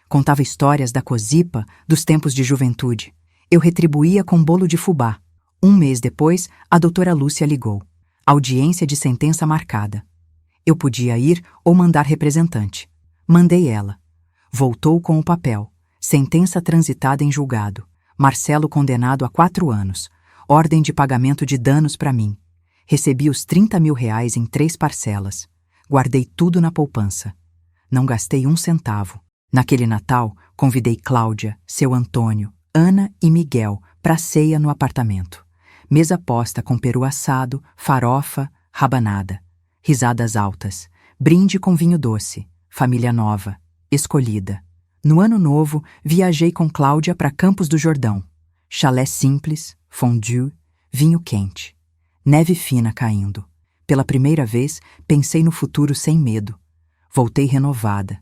Contava histórias da Cosipa, dos tempos de juventude. Eu retribuía com bolo de fubá. 1 mês depois, a doutora Lúcia ligou. Audiência de sentença marcada. Eu podia ir ou mandar representante. Mandei ela. Voltou com o papel. Sentença transitada em julgado. Marcelo condenado a 4 anos. Ordem de pagamento de danos para mim. Recebi os 30 mil reais em 3 parcelas. Guardei tudo na poupança. Não gastei um centavo. Naquele Natal, convidei Cláudia, seu Antônio, Ana e Miguel para ceia no apartamento. Mesa posta com peru assado, farofa, rabanada. Risadas altas. Brinde com vinho doce. Família nova. Escolhida. No ano novo, viajei com Cláudia para Campos do Jordão. Chalé simples, fondue, vinho quente. Neve fina caindo. Pela primeira vez, pensei no futuro sem medo. Voltei renovada.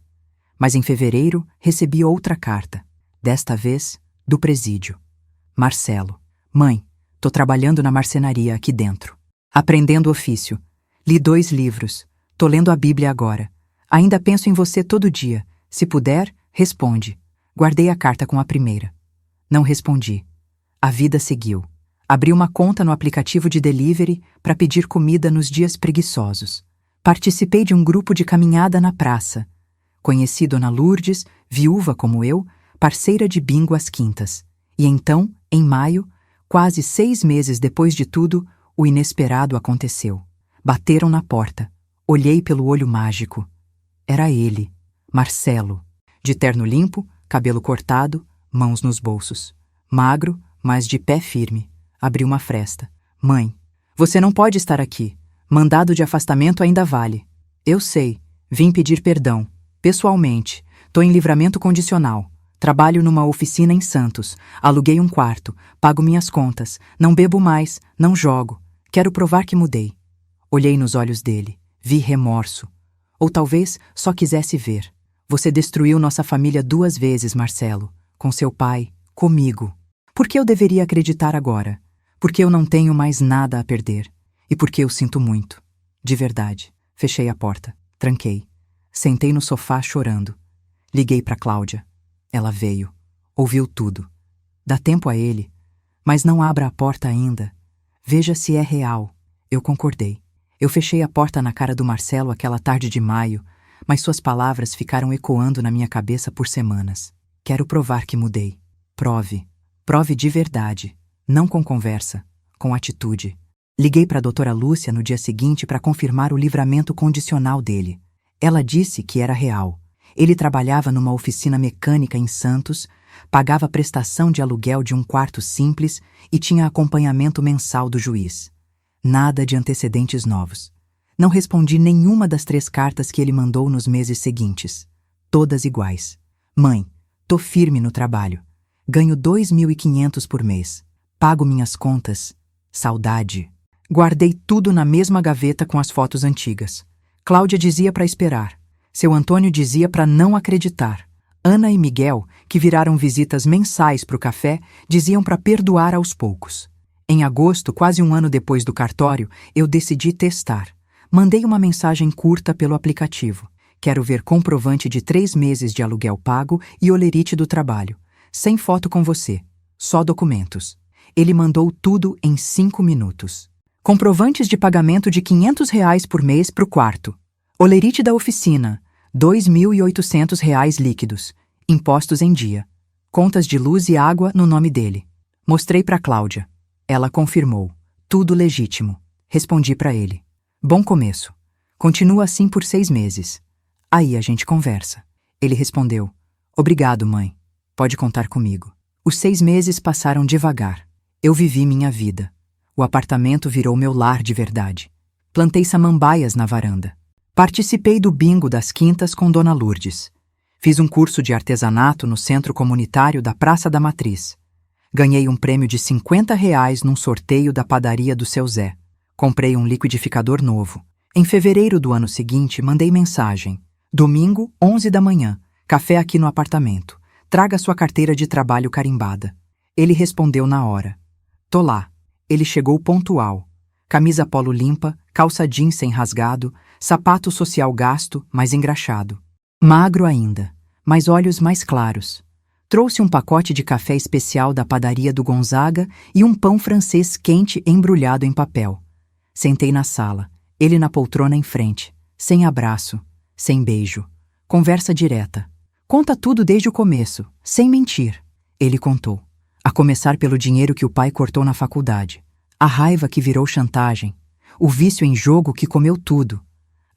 Mas em fevereiro, recebi outra carta. Desta vez, do presídio. Marcelo. Mãe, tô trabalhando na marcenaria aqui dentro. Aprendendo ofício. Li 2 livros. Tô lendo a Bíblia agora. Ainda penso em você todo dia. Se puder, responde. Guardei a carta com a primeira. Não respondi. A vida seguiu. Abri uma conta no aplicativo de delivery para pedir comida nos dias preguiçosos. Participei de um grupo de caminhada na praça. Conheci Dona Lourdes, viúva como eu, parceira de bingo às quintas. E então, em maio, quase 6 meses depois de tudo, o inesperado aconteceu. Bateram na porta. Olhei pelo olho mágico. Era ele, Marcelo. De terno limpo, cabelo cortado, mãos nos bolsos. Magro, mas de pé firme. Abri uma fresta. Mãe, você não pode estar aqui. Mandado de afastamento ainda vale. Eu sei. Vim pedir perdão. Pessoalmente. Tô em livramento condicional. Trabalho numa oficina em Santos. Aluguei um quarto. Pago minhas contas. Não bebo mais. Não jogo. Quero provar que mudei. Olhei nos olhos dele. Vi remorso. Ou talvez só quisesse ver. Você destruiu nossa família 2 vezes, Marcelo. Com seu pai. Comigo. Por que eu deveria acreditar agora? Porque eu não tenho mais nada a perder. E porque eu sinto muito. De verdade. Fechei a porta. Tranquei. Sentei no sofá chorando. Liguei para Cláudia. Ela veio. Ouviu tudo. Dá tempo a ele. Mas não abra a porta ainda. Veja se é real. Eu concordei. Eu fechei a porta na cara do Marcelo aquela tarde de maio, mas suas palavras ficaram ecoando na minha cabeça por semanas. Quero provar que mudei. Prove. Prove de verdade. Não com conversa, com atitude. Liguei para a doutora Lúcia no dia seguinte para confirmar o livramento condicional dele. Ela disse que era real. Ele trabalhava numa oficina mecânica em Santos, pagava prestação de aluguel de um quarto simples e tinha acompanhamento mensal do juiz. Nada de antecedentes novos. Não respondi nenhuma das 3 cartas que ele mandou nos meses seguintes. Todas iguais. Mãe, tô firme no trabalho. Ganho 2.500 por mês. Pago minhas contas. Saudade. Guardei tudo na mesma gaveta com as fotos antigas. Cláudia dizia para esperar. Seu Antônio dizia para não acreditar. Ana e Miguel, que viraram visitas mensais para o café, diziam para perdoar aos poucos. Em agosto, quase 1 ano depois do cartório, eu decidi testar. Mandei uma mensagem curta pelo aplicativo. Quero ver comprovante de 3 meses de aluguel pago e olerite do trabalho. Sem foto com você. Só documentos. Ele mandou tudo em 5 minutos. Comprovantes de pagamento de R$ 500 por mês para o quarto. Olerite da oficina. R$ 2.800 líquidos. Impostos em dia. Contas de luz e água no nome dele. Mostrei para Cláudia. Ela confirmou. Tudo legítimo. Respondi para ele. Bom começo. Continua assim por 6 meses. Aí a gente conversa. Ele respondeu. Obrigado, mãe. Pode contar comigo. Os 6 meses passaram devagar. Eu vivi minha vida. O apartamento virou meu lar de verdade. Plantei samambaias na varanda. Participei do bingo das quintas com Dona Lourdes. Fiz um curso de artesanato no centro comunitário da Praça da Matriz. Ganhei um prêmio de R$ 50 num sorteio da padaria do seu Zé. Comprei um liquidificador novo. Em fevereiro do ano seguinte, mandei mensagem. Domingo, 11 da manhã. Café aqui no apartamento. Traga sua carteira de trabalho carimbada. Ele respondeu na hora. Tô lá. Ele chegou pontual. Camisa polo limpa, calça jeans sem rasgado, sapato social gasto, mas engraxado. Magro ainda, mas olhos mais claros. Trouxe um pacote de café especial da padaria do Gonzaga e um pão francês quente embrulhado em papel. Sentei na sala, ele na poltrona em frente. Sem abraço, sem beijo. Conversa direta. Conta tudo desde o começo, sem mentir. Ele contou. A começar pelo dinheiro que o pai cortou na faculdade. A raiva que virou chantagem. O vício em jogo que comeu tudo.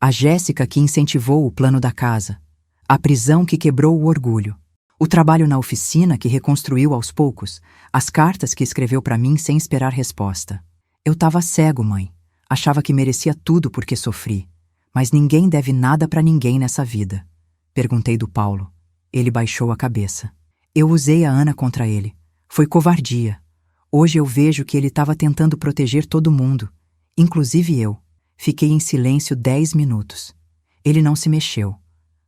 A Jéssica que incentivou o plano da casa. A prisão que quebrou o orgulho. O trabalho na oficina que reconstruiu aos poucos. As cartas que escreveu para mim sem esperar resposta. Eu tava cego, mãe. Achava que merecia tudo porque sofri. Mas ninguém deve nada para ninguém nessa vida. Perguntei do Paulo. Ele baixou a cabeça. Eu usei a Ana contra ele. Foi covardia. Hoje eu vejo que ele estava tentando proteger todo mundo, inclusive eu. Fiquei em silêncio 10 minutos. Ele não se mexeu.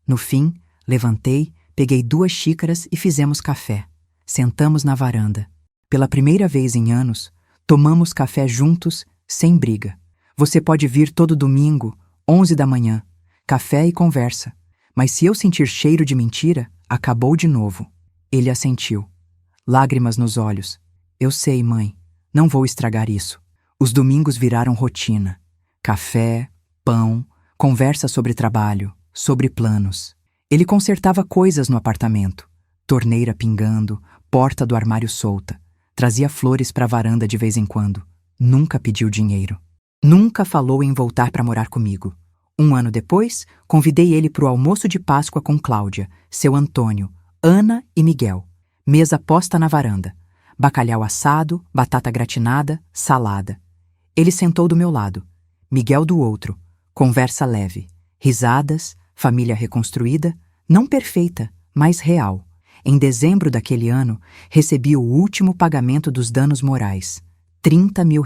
No fim, levantei, peguei 2 xícaras e fizemos café. Sentamos na varanda. Pela primeira vez em anos, tomamos café juntos, sem briga. Você pode vir todo domingo, 11 da manhã. Café e conversa. Mas se eu sentir cheiro de mentira, acabou de novo. Ele assentiu. Lágrimas nos olhos. Eu sei, mãe. Não vou estragar isso. Os domingos viraram rotina. Café, pão, conversa sobre trabalho, sobre planos. Ele consertava coisas no apartamento. Torneira pingando, porta do armário solta. Trazia flores para a varanda de vez em quando. Nunca pediu dinheiro. Nunca falou em voltar para morar comigo. 1 ano depois, convidei ele para o almoço de Páscoa com Cláudia, seu Antônio, Ana e Miguel. Mesa posta na varanda. Bacalhau assado, batata gratinada, salada. Ele sentou do meu lado. Miguel do outro. Conversa leve. Risadas, família reconstruída, não perfeita, mas real. Em dezembro daquele ano, recebi o último pagamento dos danos morais. R$30 mil.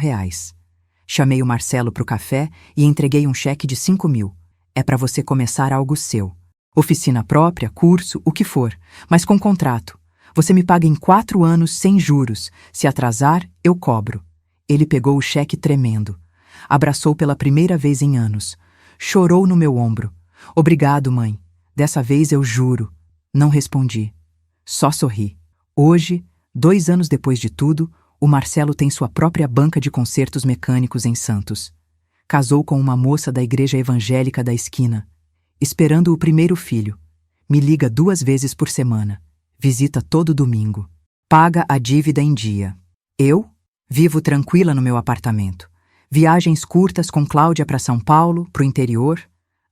Chamei o Marcelo para o café e entreguei um cheque de 5 mil. É para você começar algo seu. Oficina própria, curso, o que for, mas com contrato. Você me paga em 4 anos sem juros. Se atrasar, eu cobro. Ele pegou o cheque tremendo. Abraçou pela primeira vez em anos. Chorou no meu ombro. Obrigado, mãe. Dessa vez eu juro. Não respondi. Só sorri. Hoje, 2 anos depois de tudo, o Marcelo tem sua própria banca de consertos mecânicos em Santos. Casou com uma moça da igreja evangélica da esquina. Esperando o primeiro filho. Me liga 2 vezes por semana. Visita todo domingo. Paga a dívida em dia. Eu vivo tranquila no meu apartamento. Viagens curtas com Cláudia para São Paulo, pro interior.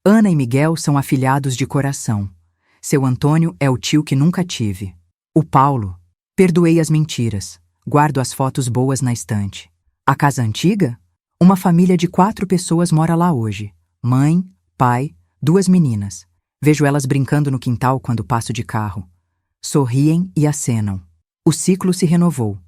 Ana e Miguel são afilhados de coração. Seu Antônio é o tio que nunca tive. O Paulo. Perdoei as mentiras. Guardo as fotos boas na estante. A casa antiga? Uma família de 4 pessoas mora lá hoje. Mãe, pai, 2 meninas. Vejo elas brincando no quintal quando passo de carro. Sorriem e acenam. O ciclo se renovou.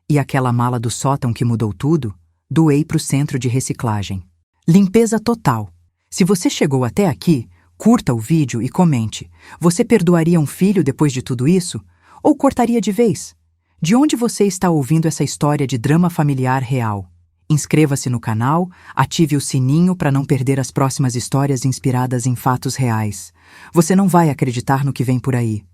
E aquela mala do sótão que mudou tudo, doei para o centro de reciclagem. Limpeza total. Se você chegou até aqui, curta o vídeo e comente. Você perdoaria um filho depois de tudo isso? Ou cortaria de vez? De onde você está ouvindo essa história de drama familiar real? Inscreva-se no canal, ative o sininho para não perder as próximas histórias inspiradas em fatos reais. Você não vai acreditar no que vem por aí.